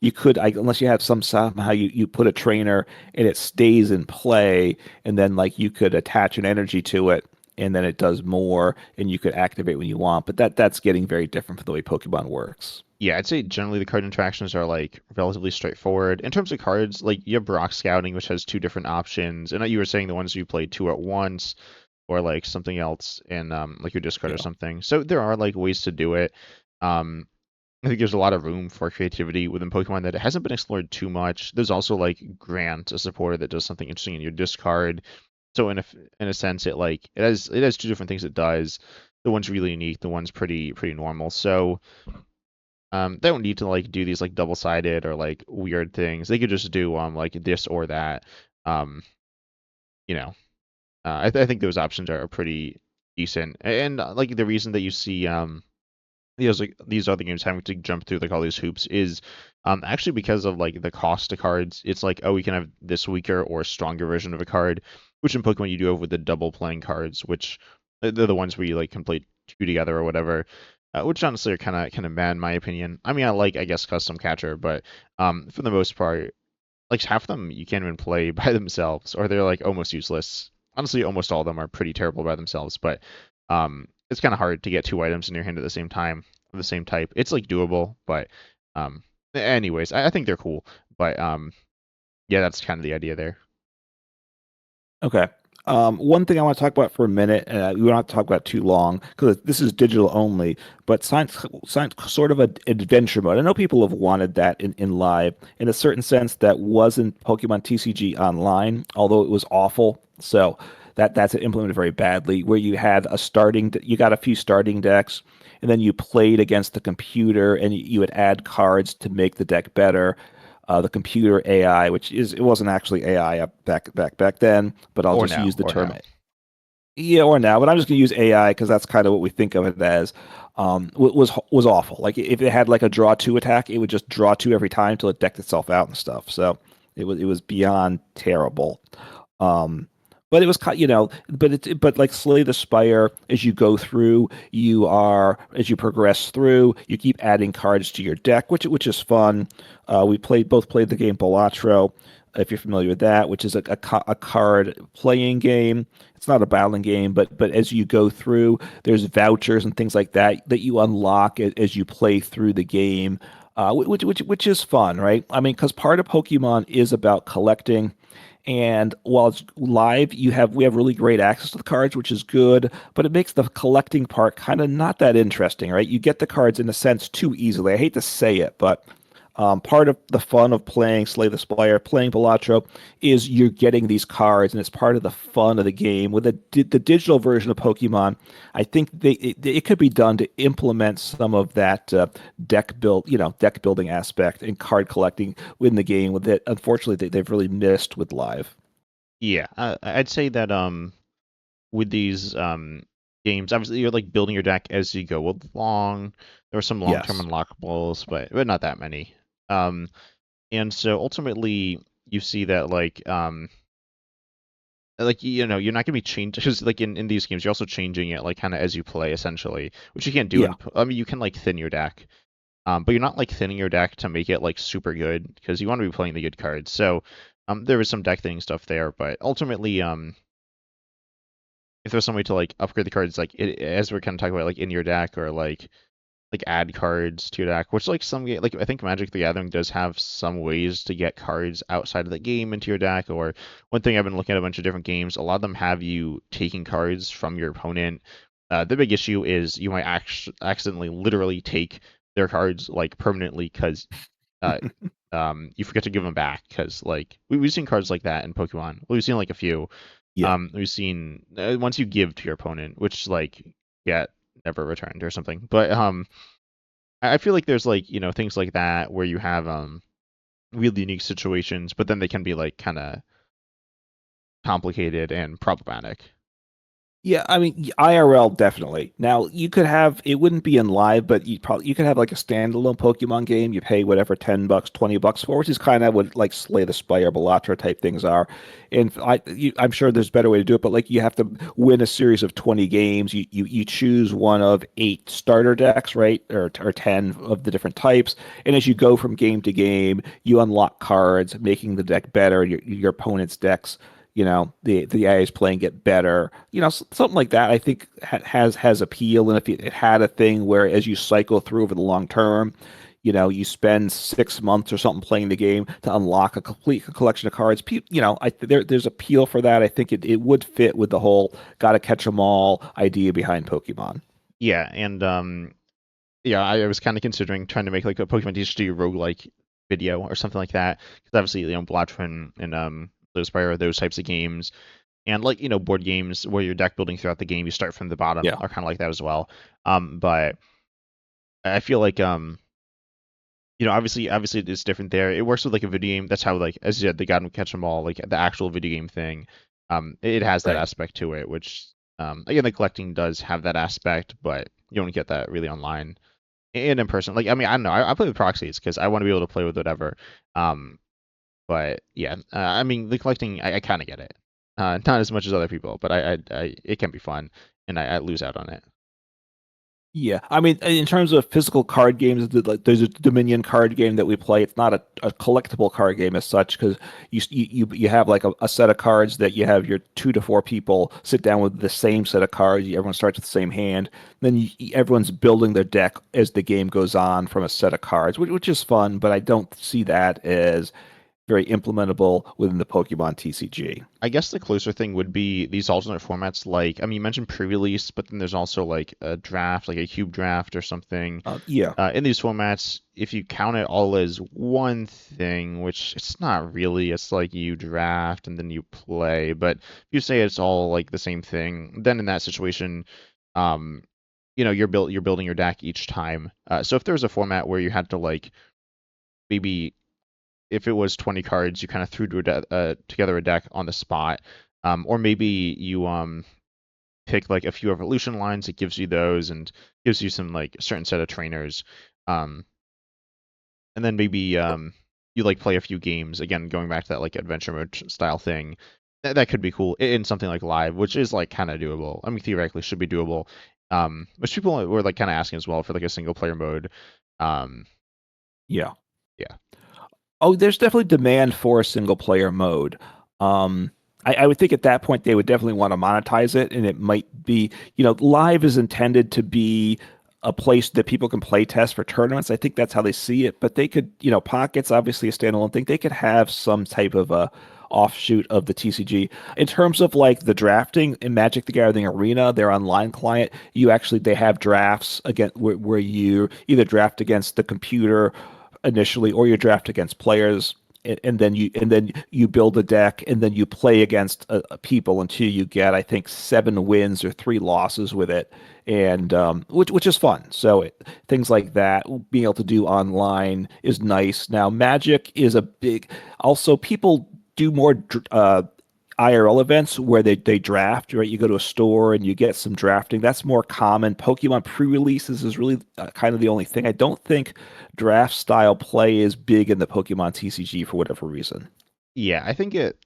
You could, unless you have somehow you put a trainer and it stays in play, and then like you could attach an energy to it, and then it does more, and you could activate when you want. But that's getting very different from the way Pokemon works. Yeah, I'd say generally the card interactions are like relatively straightforward. In terms of cards, like you have Rock Scouting, which has two different options, and you were saying the ones you play two at once, or like something else in like your discard or Yeah. something. So there are like ways to do it. Um, I think there's a lot of room for creativity within Pokemon that it hasn't been explored too much. There's also like Grant, a supporter that does something interesting in your discard. So in a sense, it has two different things it does. The one's really unique. The one's pretty normal. So they don't need to like do these like double sided or like weird things. They could just do like this or that. Um, you know, I think those options are pretty decent. And like the reason that you see these other games having to jump through like all these hoops is actually because of like the cost of cards. It's like, oh, we can have this weaker or stronger version of a card, which in Pokemon you do have with the double playing cards, which they're the ones where you like can play two together or whatever. Which honestly are kind of mad in my opinion. I mean, I guess custom catcher, but for the most part, like half of them you can't even play by themselves, or they're like almost useless. Honestly, almost all of them are pretty terrible by themselves, but it's kind of hard to get two items in your hand at the same time of the same type. It's like doable, but um, anyways, I think they're cool. But yeah, that's kind of the idea there. Okay. One thing I want to talk about for a minute, we don't have to talk about too long because this is digital only, but science sort of an adventure mode. I know people have wanted that in live. In a certain sense, that wasn't Pokemon TCG Online, although it was awful. So that's implemented very badly, where you had you got a few starting decks, and then you played against the computer, and you would add cards to make the deck better. The computer AI, it wasn't actually AI back then, but I'll Or just use now, the or term now. yeah or now. But I'm just gonna use AI because that's kind of what we think of it as. Was awful. Like if it had like a draw two attack, it would just draw two every time until it decked itself out and stuff. So it was beyond terrible. Um, but it was but like Slay the Spire, as you go through, as you progress through, you keep adding cards to your deck, which is fun. We both played the game Balatro, if you're familiar with that, which is a card playing game. It's not a battling game, but as you go through, there's vouchers and things like that you unlock as you play through the game, which is fun, right? I mean, because part of Pokemon is about collecting. And while it's live, we have really great access to the cards, which is good, but it makes the collecting part kind of not that interesting, right? You get the cards in a sense too easily. I hate to say it, but part of the fun of playing Slay the Spire, playing Balatro, is you're getting these cards, and it's part of the fun of the game. With the digital version of Pokemon, I think it could be done to implement some of that deck building aspect and card collecting within the game. With it, unfortunately, they've really missed with live. Yeah, I'd say that with these games, obviously you're like building your deck as you go along. There are some long-term Yes. unlockables, but not that many. Um, and so ultimately you see that like like you're not gonna be changing because like in these games you're also changing it like kind of as you play essentially, which you can't do Yeah. in. I mean, you can like thin your deck, but you're not like thinning your deck to make it like super good because you want to be playing the good cards. So there was some deck thinning stuff there, but ultimately if there's some way to like upgrade the cards like as we're kind of talking about like in your deck or like add cards to your deck, which like some like I think Magic the Gathering does have some ways to get cards outside of the game into your deck. Or one thing I've been looking at a bunch of different games, a lot of them have you taking cards from your opponent. The big issue is you might accidentally literally take their cards like permanently because uh, you forget to give them back because like we've seen cards like that in Pokemon. We've seen like a few. Yeah. We've seen once you give to your opponent, which like get never returned or something. But I feel like there's like things like that where you have really unique situations, but then they can be like kind of complicated and problematic. Yeah, I mean IRL definitely. Now you could have it wouldn't be in live, but you could have like a standalone Pokemon game. You pay whatever $10, $20 for, which is kind of what like Slay the Spire, Bellatra type things are. And I'm sure there's a better way to do it, but like you have to win a series of 20 games. You choose one of 8 starter decks, right, or 10 of the different types. And as you go from game to game, you unlock cards, making the deck better. Your opponent's decks, the AI is playing it better, something like that. I think has appeal. And if it had a thing where as you cycle through over the long term, you spend 6 months or something playing the game to unlock a complete collection of cards. There's appeal for that. I think it would fit with the whole gotta catch 'em all idea behind Pokemon. Yeah, and yeah, I was kind of considering trying to make like a Pokemon TCG roguelike video or something like that because obviously Blatchford and those Spire those types of games and like board games where you're deck building throughout the game, you start from the bottom Yeah. are kind of like that as well. But I feel like obviously it's different there. It works with like a video game. That's how like as you said, the God Catch 'Em All, like the actual video game thing. It has that Right. aspect to it, which again the collecting does have that aspect, but you don't get that really online and in person. Like I mean, I don't know. I play with proxies because I want to be able to play with whatever. Um, but yeah, I mean the collecting, I kind of get it. Not as much as other people, but it can be fun, and I lose out on it. Yeah, I mean, in terms of physical card games, like there's a Dominion card game that we play. It's not a collectible card game as such because you have like a set of cards that you have your 2 to 4 people sit down with the same set of cards. Everyone starts with the same hand. Then everyone's building their deck as the game goes on from a set of cards, which is fun. But I don't see that as very implementable within the Pokemon TCG. I guess the closer thing would be these alternate formats. Like, I mean, you mentioned pre-release, but then there's also like a draft, like a cube draft or something. Yeah, In these formats, if you count it all as one thing, which it's not really, it's like you draft and then you play. But if you say it's all like the same thing, then in that situation, um, you're building your deck each time. So if there's a format where you had to like maybe if it was 20 cards, you kind of threw together a deck on the spot. Or maybe you pick like a few evolution lines, it gives you those and gives you some like certain set of trainers. Um, and then maybe you like play a few games, again, going back to that like adventure mode style thing. That could be cool in something like live, which is like kind of doable. I mean, theoretically should be doable. Which people were like kind of asking as well for like a single player mode. Um, yeah. yeah. Oh, there's definitely demand for a single player mode. I would think at that point they would definitely want to monetize it, and it might be, live is intended to be a place that people can play test for tournaments. I think that's how they see it, but they could, Pockets, obviously a standalone thing. They could have some type of a offshoot of the TCG. In terms of like the drafting in Magic the Gathering Arena, their online client, they have drafts again where you either draft against the computer initially, or you draft against players, and then you build a deck, and then you play against people until you get, I think, 7 wins or 3 losses with it, and which is fun. So things like that, being able to do online is nice. Now, Magic is a big. Also, people do more IRL events where they draft, right? You go to a store and you get some drafting. That's more common. Pokemon pre-releases is really kind of the only thing. I don't think draft style play is big in the Pokemon TCG for whatever reason. Yeah, I think it.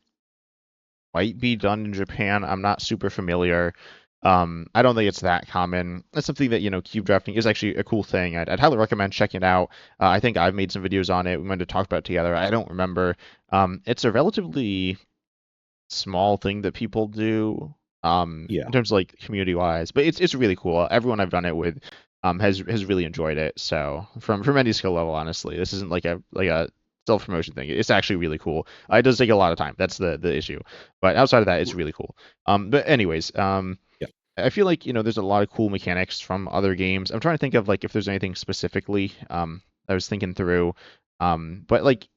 might be done in Japan. I'm not super familiar. I don't think it's that common. It's something that, cube drafting is actually a cool thing. I'd highly recommend checking it out. I think I've made some videos on it. We might have talked about it together. I don't remember. It's a relatively small thing that people do Yeah. in terms of like community wise, but it's really cool. Everyone I've done it with has really enjoyed it. So from any skill level, honestly, this isn't like a self promotion thing. It's actually really cool. It does take a lot of time. That's the issue. But outside of that, it's really cool. But anyways, Yeah. I feel like there's a lot of cool mechanics from other games. I'm trying to think of like if there's anything specifically I was thinking through. But like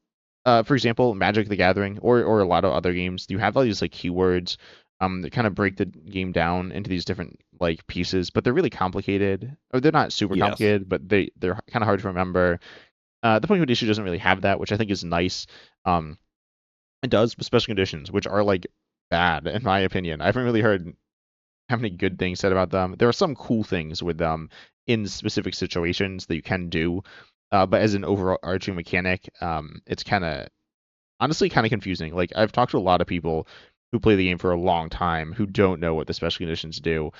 for example, Magic the Gathering or a lot of other games, you have all these like keywords that kind of break the game down into these different like pieces, but they're really complicated. Or they're not super Yes. complicated, but they're kind of hard to remember. The Pokemon issue doesn't really have that, which I think is nice. Um, it does, but special conditions, which are like bad in my opinion. I haven't really heard how many good things said about them. There are some cool things with them in specific situations that you can do, but as an overarching mechanic, it's kind of honestly kind of confusing. Like I've talked to a lot of people who play the game for a long time who don't know what the special conditions do,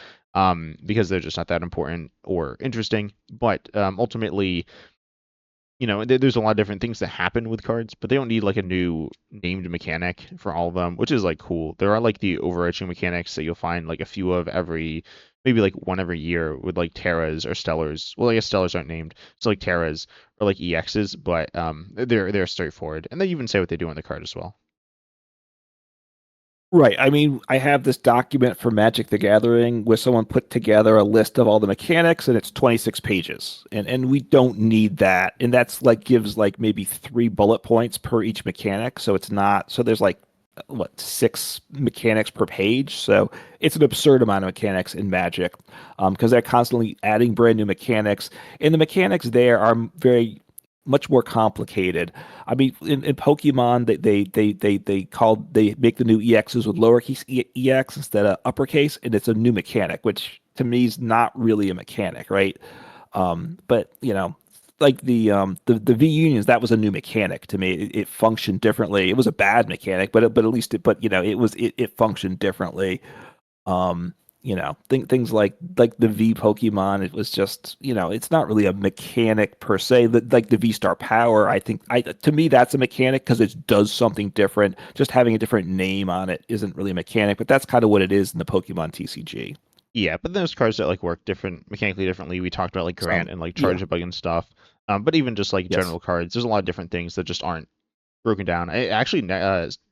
because they're just not that important or interesting. But ultimately, there's a lot of different things that happen with cards, but they don't need like a new named mechanic for all of them, which is like cool. There are like the overarching mechanics that you'll find like a few of every, maybe like one every year with like Terras or Stellars. Well, I guess Stellars aren't named, so like Terras or like EXs, but they're straightforward, and they even say what they do on the card as well. Right. I mean, I have this document for Magic the Gathering where someone put together a list of all the mechanics and it's 26 pages. And we don't need that. And that's like gives like maybe 3 bullet points per each mechanic. So it's not so there's like what 6 mechanics per page. So it's an absurd amount of mechanics in Magic. Because they're constantly adding brand new mechanics. And the mechanics there are very much more complicated. I mean, in Pokemon, they make the new EXs with lowercase EX instead of uppercase, and it's a new mechanic, which to me is not really a mechanic, right? But like the V unions, that was a new mechanic to me. It functioned differently. It was a bad mechanic, but at least it functioned differently. Um, things like the V Pokemon, it was just, it's not really a mechanic per se. Like the V Star Power, I think I to me that's a mechanic because it does something different. Just having a different name on it isn't really a mechanic, but that's kind of what it is in the Pokemon TCG. Yeah, but there's cards that like work different mechanically differently. We talked about like Grant Some, and like yeah, Charge Bug and stuff. But even just like yes, general cards, there's a lot of different things that just aren't broken down. Actually,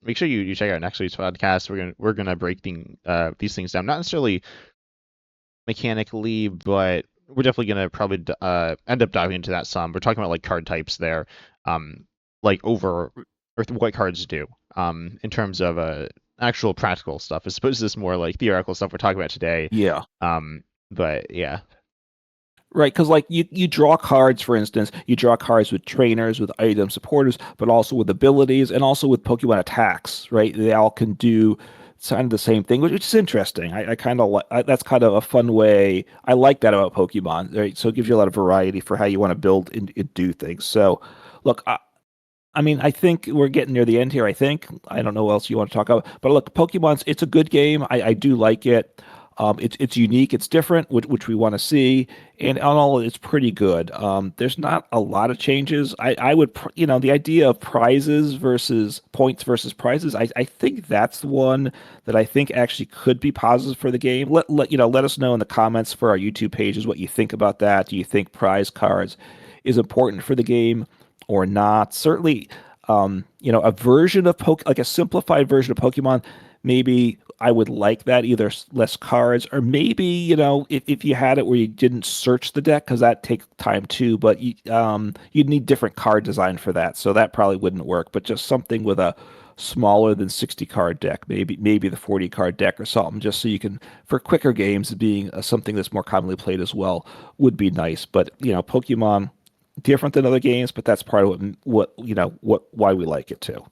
make sure you check out next week's podcast. We're gonna break these things down, not necessarily mechanically, but we're definitely gonna probably end up diving into that some. We're talking about like card types there, like over or what cards do, in terms of actual practical stuff. I suppose this is more like theoretical stuff we're talking about today. yeah. Um, but yeah, Right, because like you draw cards, for instance, you draw cards with trainers, with item supporters, but also with abilities and also with Pokemon attacks, right? They all can do kind of the same thing, which is interesting. I kind of like that's kind of a fun way. I like that about Pokemon, right? So it gives you a lot of variety for how you want to build and do things. So, look, I mean, I think we're getting near the end here. I think I don't know what else you want to talk about, but look, Pokemon's it's a good game. I do like it. It's unique, it's different, which we want to see, and on all it's pretty good. There's not a lot of changes. I would the idea of prizes versus points versus prizes. I think that's the one that I think actually could be positive for the game. Let us know in the comments for our YouTube pages what you think about that. Do you think prize cards is important for the game? Or not. Certainly, a version of like a simplified version of Pokemon. Maybe I would like that, either less cards, or maybe if you had it where you didn't search the deck because that takes time too. But you'd need different card design for that, so that probably wouldn't work. But just something with a smaller than 60 card deck, maybe the 40 card deck or something, just so you can for quicker games being something that's more commonly played as well would be nice. But Pokemon different than other games, but that's part of what why we like it too.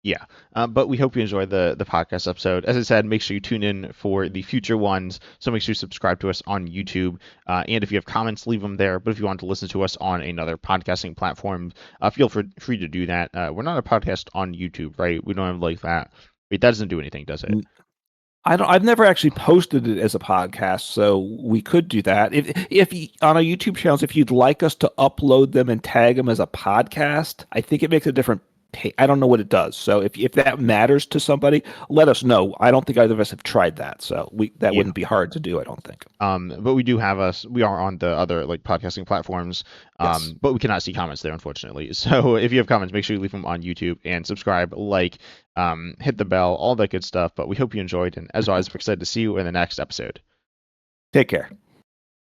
yeah. But we hope you enjoyed the podcast episode. As I said, make sure you tune in for the future ones. So make sure you subscribe to us on YouTube. And if you have comments, leave them there. But if you want to listen to us on another podcasting platform, feel free to do that. We're not a podcast on YouTube, right? We don't have like that Wait, that doesn't do anything, does it? I've never actually posted it as a podcast, so we could do that. If on our YouTube channels, if you'd like us to upload them and tag them as a podcast, I think it makes a different. I don't know what it does. So if that matters to somebody, let us know. I don't think either of us have tried that, so that Yeah. wouldn't be hard to do. I don't think. But we do have us. We are on the other like podcasting platforms. Yes. But we cannot see comments there, unfortunately. So if you have comments, make sure you leave them on YouTube and subscribe, hit the bell, all that good stuff. But we hope you enjoyed, and as always, we're excited to see you in the next episode. Take care.